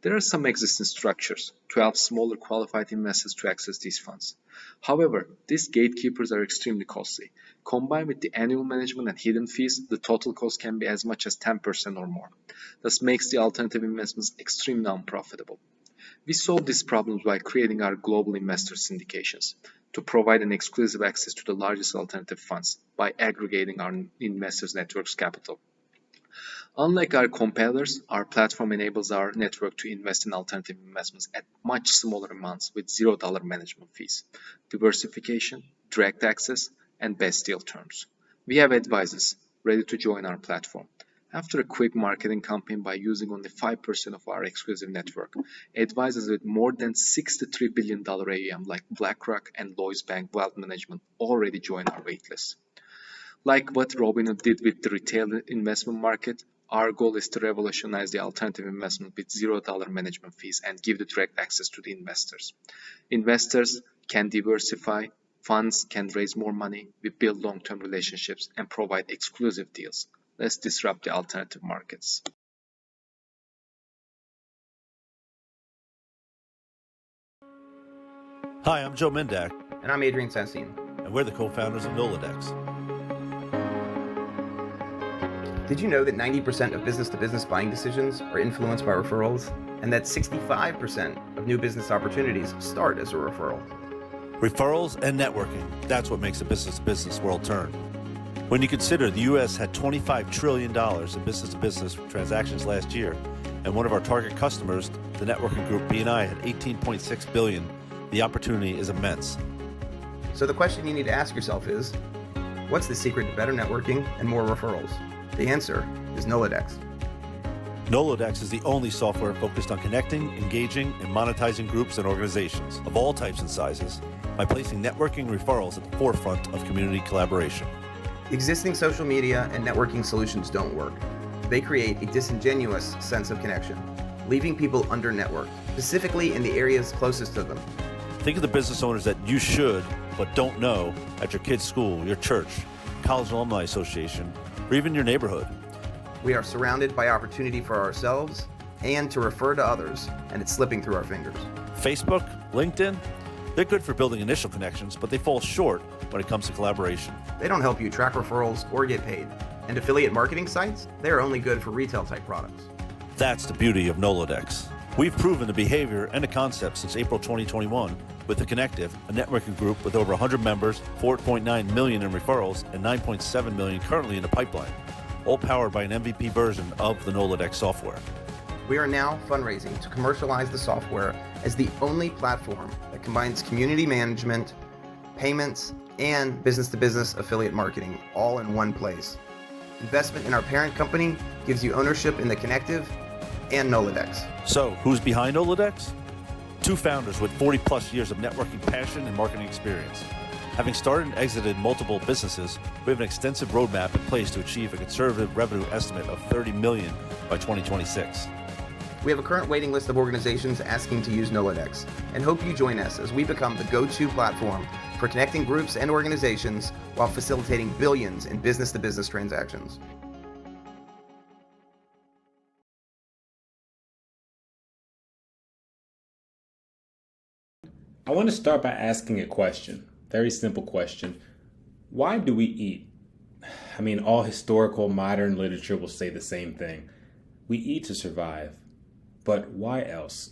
There are some existing structures to help smaller qualified investors to access these funds. However, these gatekeepers are extremely costly. Combined with the annual management and hidden fees, the total cost can be as much as 10% or more. This makes the alternative investments extremely unprofitable. We solve these problems by creating our global investor syndications to provide an exclusive access to the largest alternative funds by aggregating our investors' network's capital. Unlike our competitors, our platform enables our network to invest in alternative investments at much smaller amounts with $0 management fees, diversification, direct access, and best deal terms. We have advisors ready to join our platform. After a quick marketing campaign by using only 5% of our exclusive network, advisors with more than $63 billion AUM like BlackRock and Lloyds Bank Wealth Management already join our waitlist. Like what Robinhood did with the retail investment market, our goal is to revolutionize the alternative investment with $0 management fees and give the direct access to the investors. Investors can diversify, funds can raise more money, we build long-term relationships and provide exclusive deals. Let's disrupt the alternative markets. Hi, I'm Joe Mindak. And I'm Adrian Sansine. And we're the co-founders of Noladex. Did you know that 90% of business-to-business buying decisions are influenced by referrals? And that 65% of new business opportunities start as a referral? Referrals and networking, that's what makes the business-to-business world turn. When you consider the U.S. had $25 trillion in business-to-business transactions last year, and one of our target customers, the networking group B&I, had $18.6 billion, the opportunity is immense. So the question you need to ask yourself is, what's the secret to better networking and more referrals? The answer is Noladex. Noladex is the only software focused on connecting, engaging, and monetizing groups and organizations of all types and sizes by placing networking referrals at the forefront of community collaboration. Existing social media and networking solutions don't work. They create a disingenuous sense of connection, leaving people under-networked, specifically in the areas closest to them. Think of the business owners that you should, but don't know at your kid's school, your church, college alumni association, or even your neighborhood. We are surrounded by opportunity for ourselves and to refer to others, and it's slipping through our fingers. Facebook, LinkedIn, they're good for building initial connections, but they fall short when it comes to collaboration. They don't help you track referrals or get paid. And affiliate marketing sites, they're only good for retail-type products. That's the beauty of Noladex. We've proven the behavior and the concept since April 2021 with The Connective, a networking group with over 100 members, 4.9 million in referrals, and 9.7 million currently in the pipeline, all powered by an MVP version of the Noladex software. We are now fundraising to commercialize the software as the only platform that combines community management, payments, and business-to-business affiliate marketing all in one place. Investment in our parent company gives you ownership in The Connective and Noladex. So, who's behind Noladex? Two founders with 40 plus years of networking passion and marketing experience. Having started and exited multiple businesses, we have an extensive roadmap in place to achieve a conservative revenue estimate of $30 million by 2026. We have a current waiting list of organizations asking to use Noladex, and hope you join us as we become the go-to platform for connecting groups and organizations while facilitating billions in business-to-business transactions. I want to start by asking a question, very simple question. Why do we eat? I mean, all historical modern literature will say the same thing. We eat to survive, but why else?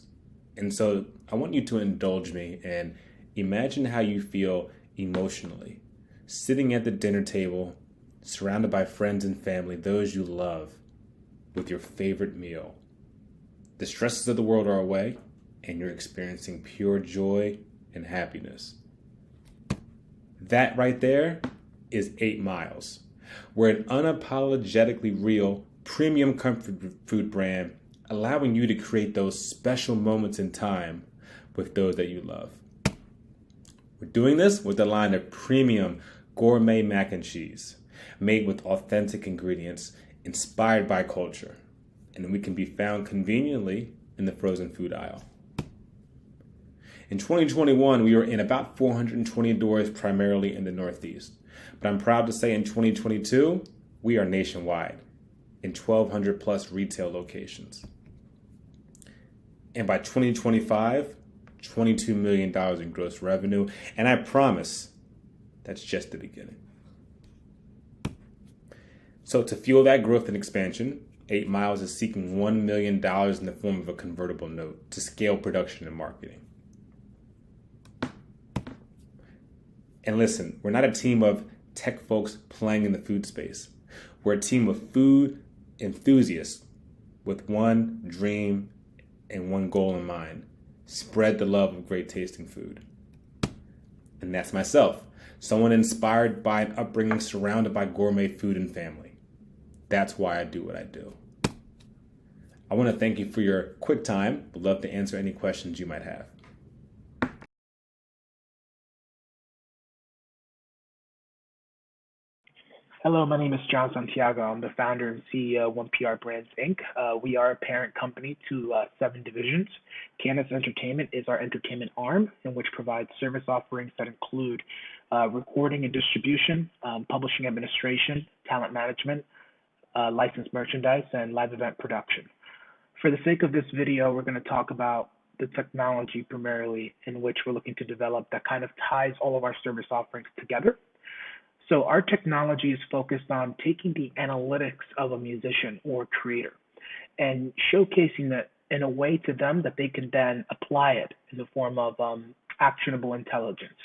And so I want you to indulge me and imagine how you feel emotionally, sitting at the dinner table, surrounded by friends and family, those you love, with your favorite meal. The stresses of the world are away, and you're experiencing pure joy and happiness. That right there is 8 Miles. We're an unapologetically real premium comfort food brand, allowing you to create those special moments in time with those that you love. We're doing this with a line of premium gourmet mac and cheese, made with authentic ingredients, inspired by culture, and we can be found conveniently in the frozen food aisle. In 2021, we were in about 420 doors, primarily in the Northeast. But I'm proud to say in 2022, we are nationwide in 1,200 plus retail locations. And by 2025, $22 million in gross revenue. And I promise that's just the beginning. So to fuel that growth and expansion, 8 Miles is seeking $1 million in the form of a convertible note to scale production and marketing. And listen, we're not a team of tech folks playing in the food space. We're a team of food enthusiasts with one dream and one goal in mind: spread the love of great tasting food. And that's myself, someone inspired by an upbringing surrounded by gourmet food and family. That's why I do what I do. I want to thank you for your quick time. Would love to answer any questions you might have. Hello, my name is John Santiago. I'm the founder and CEO of 1PR Brands, Inc. We are a parent company to 7 divisions. Canvas Entertainment is our entertainment arm, in which provides service offerings that include recording and distribution, publishing administration, talent management, licensed merchandise, and live event production. For the sake of this video, we're going to talk about the technology primarily in which we're looking to develop that kind of ties all of our service offerings together. So our technology is focused on taking the analytics of a musician or creator and showcasing that in a way to them that they can then apply it in the form of actionable intelligence.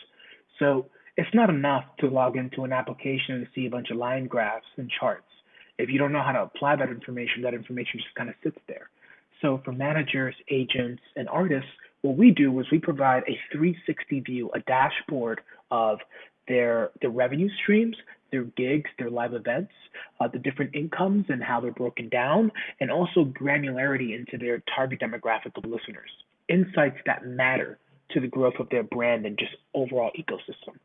So it's not enough to log into an application and see a bunch of line graphs and charts. If you don't know how to apply that information just kind of sits there. So for managers, agents, and artists, what we do is we provide a 360 view, a dashboard of their revenue streams, their gigs, their live events, the different incomes and how they're broken down, and also granularity into their target demographic of listeners. Insights that matter to the growth of their brand and just overall ecosystem.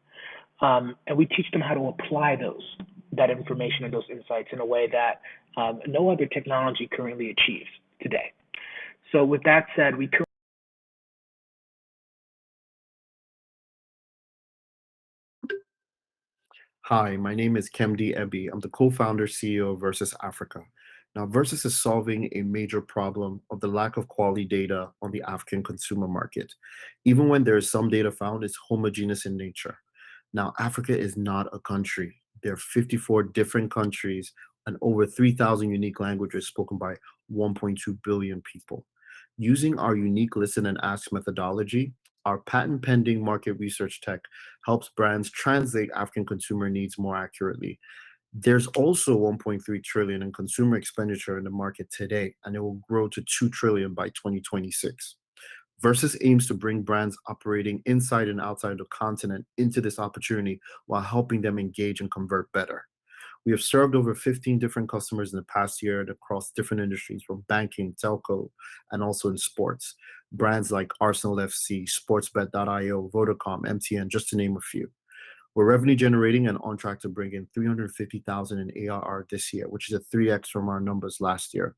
And we teach them how to apply that information and those insights in a way that no other technology currently achieves today. So with that said, Hi, my name is Kemdi Ebi. I'm the co-founder CEO of Versus Africa. Now, Versus is solving a major problem of the lack of quality data on the African consumer market. Even when there is some data found, it's homogeneous in nature. Now, Africa is not a country. There are 54 different countries and over 3,000 unique languages spoken by 1.2 billion people. Using our unique listen and ask methodology, our patent-pending market research tech helps brands translate African consumer needs more accurately. There's also 1.3 trillion in consumer expenditure in the market today, and it will grow to 2 trillion by 2026. Versus aims to bring brands operating inside and outside the continent into this opportunity while helping them engage and convert better. We have served over 15 different customers in the past year across different industries, from banking, telco, and also in sports. Brands like Arsenal FC, Sportsbet.io, Vodacom, MTN, just to name a few. We're revenue generating and on track to bring in 350,000 in ARR this year, which is a 3x from our numbers last year.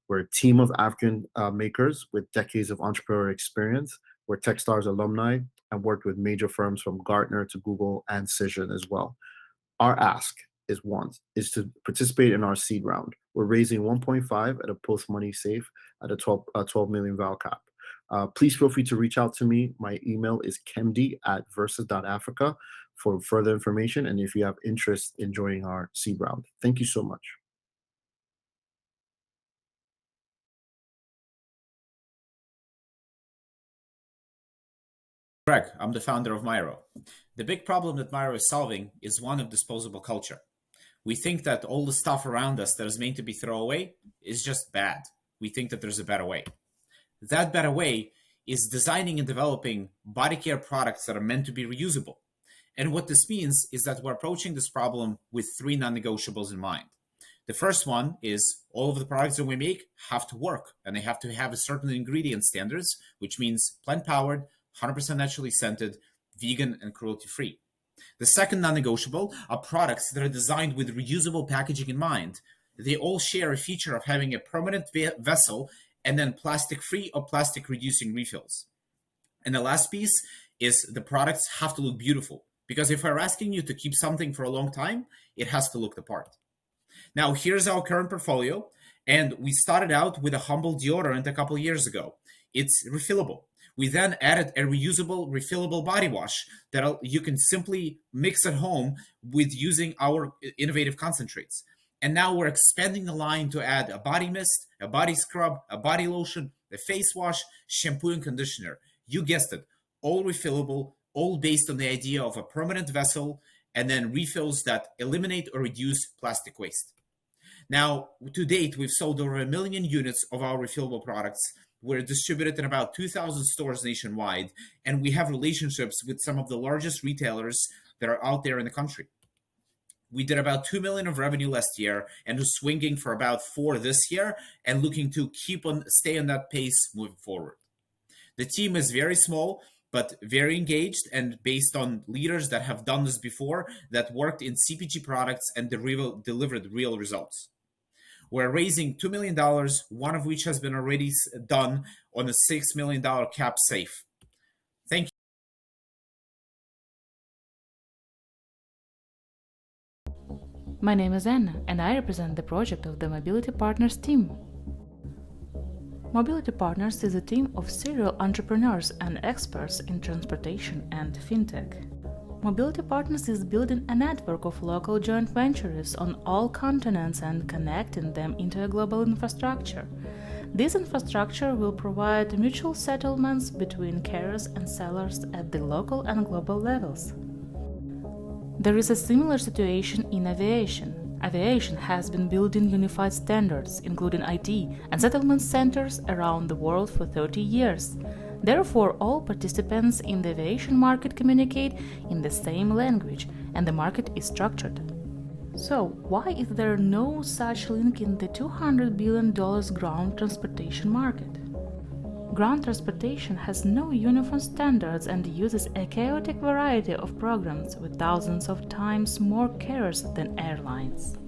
We're a team of African makers with decades of entrepreneurial experience. We're Techstars alumni and worked with major firms from Gartner to Google and Cision as well. Our ask is to participate in our seed round. We're raising 1.5 at a post-money safe at a 12 million val cap. Please feel free to reach out to me. My email is kemdi@versus.africa for further information and if you have interest in joining our seed round. Thank you so much. Greg, I'm the founder of Myro. The big problem that Myro is solving is one of disposable culture. We think that all the stuff around us that is meant to be throwaway is just bad. We think that there's a better way. That better way is designing and developing body care products that are meant to be reusable. And what this means is that we're approaching this problem with 3 non-negotiables in mind. The first one is all of the products that we make have to work, and they have to have a certain ingredient standards, which means plant-powered, 100% naturally scented, vegan, and cruelty-free. The second non-negotiable are products that are designed with reusable packaging in mind. They all share a feature of having a permanent vessel and then plastic-free or plastic-reducing refills. And the last piece is the products have to look beautiful, because if we're asking you to keep something for a long time, it has to look the part. Now, here's our current portfolio, and we started out with a humble deodorant a couple years ago. It's refillable. We then added a reusable, refillable body wash that you can simply mix at home with using our innovative concentrates. And now we're expanding the line to add a body mist, a body scrub, a body lotion, a face wash, shampoo, and conditioner. You guessed it, all refillable, all based on the idea of a permanent vessel, and then refills that eliminate or reduce plastic waste. Now, to date, we've sold over 1 million units of our refillable products. We're distributed in about 2,000 stores nationwide, and we have relationships with some of the largest retailers that are out there in the country. We did about $2 million of revenue last year and are swinging for about $4 million this year and looking to stay on that pace moving forward. The team is very small, but very engaged and based on leaders that have done this before, that worked in CPG products and delivered real results. We're raising $2 million, one of which has been already done on a $6 million cap safe. Thank you. My name is Anna, and I represent the project of the Mobility Partners team. Mobility Partners is a team of serial entrepreneurs and experts in transportation and fintech. Mobility Partners is building a network of local joint ventures on all continents and connecting them into a global infrastructure. This infrastructure will provide mutual settlements between carriers and sellers at the local and global levels. There is a similar situation in aviation. Aviation has been building unified standards, including IT and settlement centers around the world for 30 years. Therefore, all participants in the aviation market communicate in the same language, and the market is structured. So, why is there no such link in the $200 billion ground transportation market? Ground transportation has no uniform standards and uses a chaotic variety of programs with thousands of times more carriers than airlines.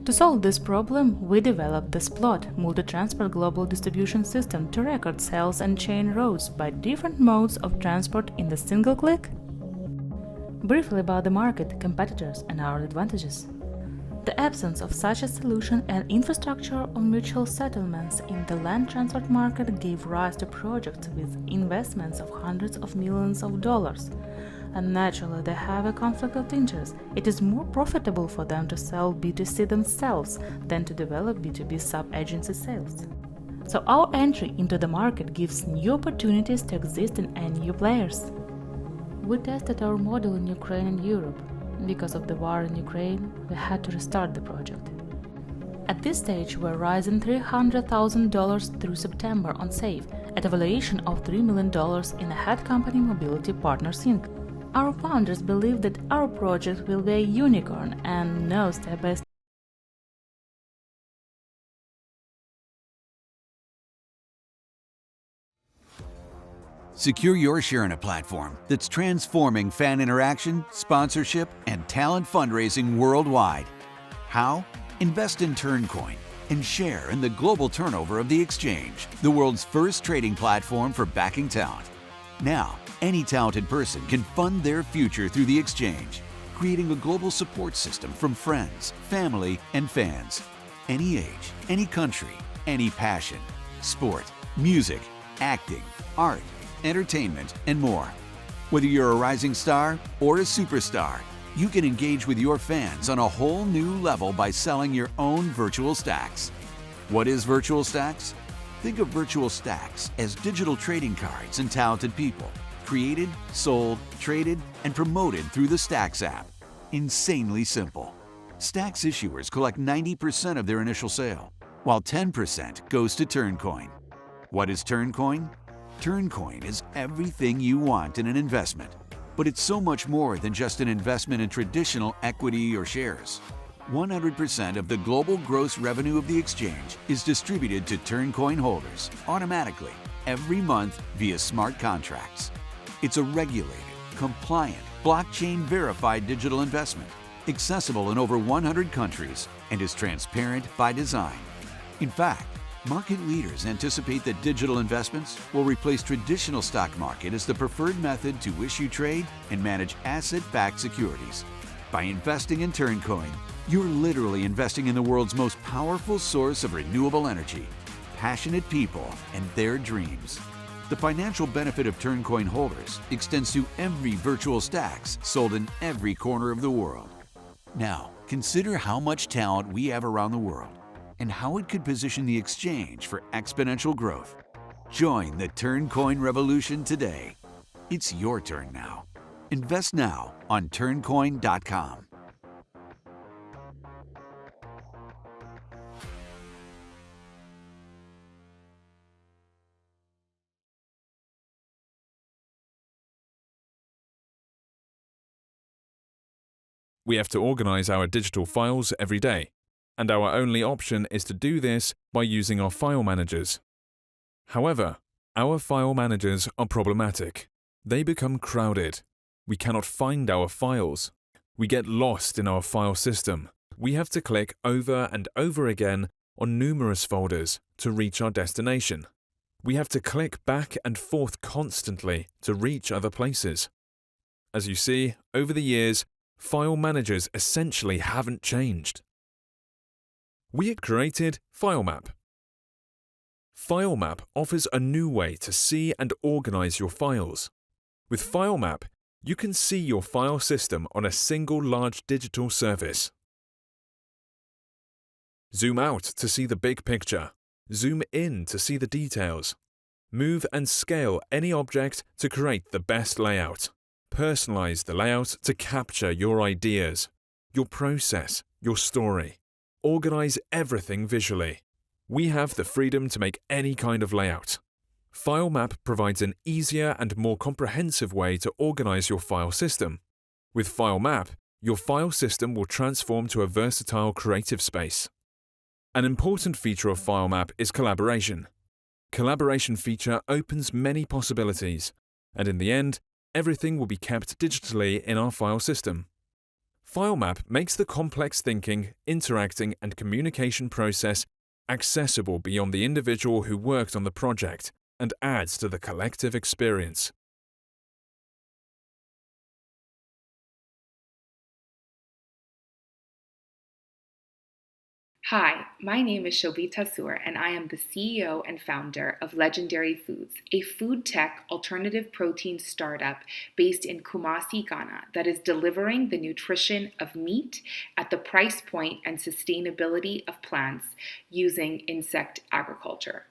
To solve this problem, we developed the SPLOT multi-transport global distribution system to record sales and chain routes by different modes of transport in a single click. Briefly about the market, competitors, and our advantages. The absence of such a solution and infrastructure of mutual settlements in the land transport market gave rise to projects with investments of hundreds of millions of dollars. And naturally, they have a conflict of interest. It is more profitable for them to sell B2C themselves than to develop B2B sub-agency sales. So our entry into the market gives new opportunities to existing and new players. We tested our model in Ukraine and Europe. Because of the war in Ukraine, we had to restart the project. At this stage, we're raising $300,000 through September on SAFE at a valuation of $3 million in a head company Mobility Partners Inc. Our founders believe that our project will be a unicorn and know step by step. Secure your share in a platform that's transforming fan interaction, sponsorship, and talent fundraising worldwide. How? Invest in Turncoin and share in the global turnover of the exchange, the world's first trading platform for backing talent. Now, any talented person can fund their future through the exchange, creating a global support system from friends, family, and fans. Any age, any country, any passion. Sport, music, acting, art, entertainment, and more. Whether you're a rising star or a superstar, you can engage with your fans on a whole new level by selling your own virtual stacks. What is virtual stacks? Think of virtual stacks as digital trading cards and talented people, created, sold, traded, and promoted through the Stacks app. Insanely simple. Stacks issuers collect 90% of their initial sale, while 10% goes to Turncoin. What is Turncoin? Turncoin is everything you want in an investment, but it's so much more than just an investment in traditional equity or shares. 100% of the global gross revenue of the exchange is distributed to Turncoin holders automatically every month via smart contracts. It's a regulated, compliant, blockchain verified digital investment, accessible in over 100 countries, and is transparent by design. In fact, market leaders anticipate that digital investments will replace traditional stock market as the preferred method to issue, trade, and manage asset-backed securities. By investing in Turncoin, you're literally investing in the world's most powerful source of renewable energy, passionate people, and their dreams. The financial benefit of Turncoin holders extends to every virtual stacks sold in every corner of the world. Now, consider how much talent we have around the world and how it could position the exchange for exponential growth. Join the Turncoin revolution today. It's your turn now. Invest now on turncoin.com. We have to organize our digital files every day, and our only option is to do this by using our file managers. However, our file managers are problematic. They become crowded. We cannot find our files. We get lost in our file system. We have to click over and over again on numerous folders to reach our destination. We have to click back and forth constantly to reach other places. As you see, over the years, file managers essentially haven't changed. We had created FileMap. FileMap offers a new way to see and organize your files. With FileMap, you can see your file system on a single large digital surface. Zoom out to see the big picture. Zoom in to see the details. Move and scale any object to create the best layout. Personalize the layout to capture your ideas, your process, your story. Organize everything visually. We have the freedom to make any kind of layout. FileMap provides an easier and more comprehensive way to organize your file system. With FileMap, your file system will transform to a versatile creative space. An important feature of FileMap is collaboration. Collaboration feature opens many possibilities, and in the end, everything will be kept digitally in our file system. FileMap makes the complex thinking, interacting, and communication process accessible beyond the individual who worked on the project and adds to the collective experience. Hi, my name is Shobita Soor, and I am the CEO and founder of Legendary Foods, a food tech alternative protein startup based in Kumasi, Ghana, that is delivering the nutrition of meat at the price point and sustainability of plants using insect agriculture.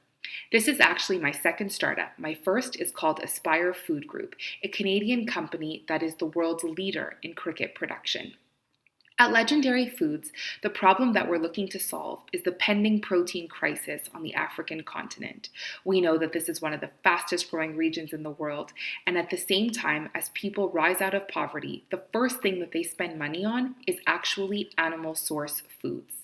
This is actually my second startup. My first is called Aspire Food Group, a Canadian company that is the world's leader in cricket production. At Legendary Foods, the problem that we're looking to solve is the pending protein crisis on the African continent. We know that this is one of the fastest growing regions in the world, and at the same time, as people rise out of poverty, the first thing that they spend money on is actually animal source foods.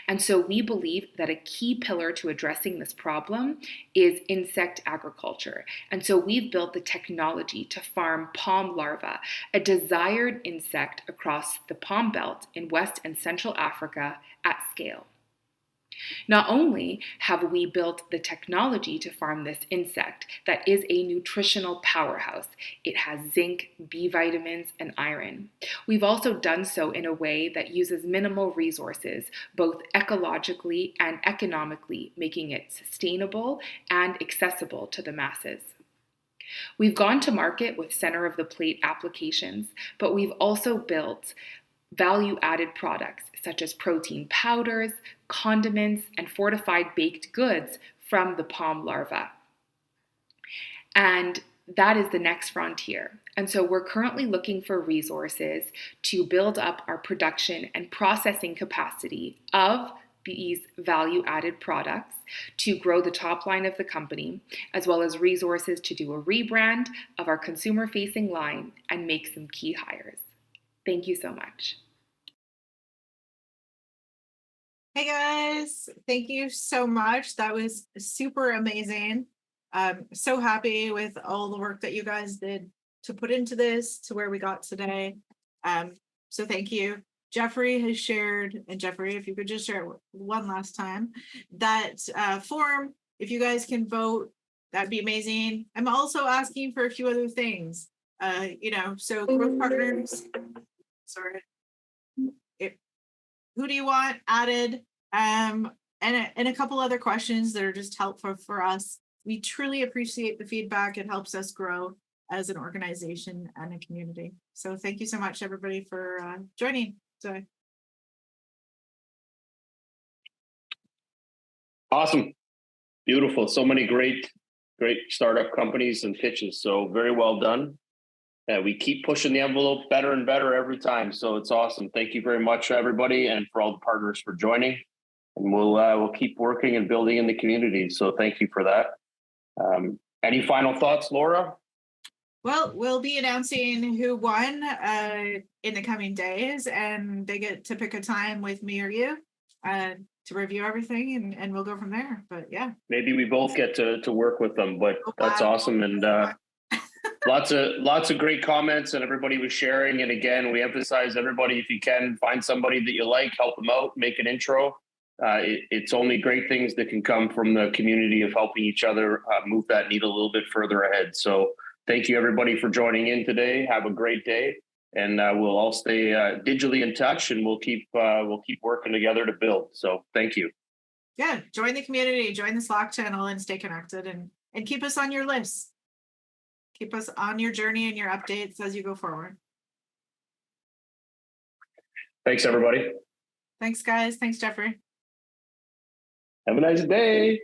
And so we believe that a key pillar to addressing this problem is insect agriculture. And so we've built the technology to farm palm larvae, a desired insect across the Palm Belt in West and Central Africa at scale. Not only have we built the technology to farm this insect that is a nutritional powerhouse, it has zinc, B vitamins, and iron. We've also done so in a way that uses minimal resources, both ecologically and economically, making it sustainable and accessible to the masses. We've gone to market with center-of-the-plate applications, but we've also built value-added products such as protein powders, condiments, and fortified baked goods from the palm larva. And that is the next frontier. And so we're currently looking for resources to build up our production and processing capacity of these value-added products to grow the top line of the company, as well as resources to do a rebrand of our consumer-facing line and make some key hires. Thank you so much. Hey guys, thank you so much. That was super amazing. I'm so happy with all the work that you guys did to put into this to where we got today. So thank you. Jeffrey has shared, and Jeffrey, if you could just share it one last time, that form, if you guys can vote, that'd be amazing. I'm also asking for a few other things. So growth partners, sorry. Who do you want added? And a couple other questions that are just helpful for us. We truly appreciate the feedback. It helps us grow as an organization and a community. So thank you so much, everybody, for joining. So awesome, beautiful. So many great startup companies and pitches. So very well done. We keep pushing the envelope better and better every time. So it's awesome. Thank you very much, everybody, and for all the partners for joining. And we'll keep working and building in the community. So thank you for that. Any final thoughts, Laura? Well, we'll be announcing who won in the coming days, and they get to pick a time with me or you to review everything, and we'll go from there. But yeah, maybe we both get to work with them. But that's awesome, and lots of great comments, and everybody was sharing. And again, we emphasize everybody, if you can find somebody that you like, help them out, make an intro. It's only great things that can come from the community of helping each other move that needle a little bit further ahead. So thank you, everybody, for joining in today. Have a great day, and we'll all stay digitally in touch, and we'll keep working together to build. So thank you. Yeah, join the community, join the Slack channel, and stay connected, and keep us on your list. Keep us on your journey and your updates as you go forward. Thanks, everybody. Thanks, guys. Thanks, Jeffrey. Have a nice day.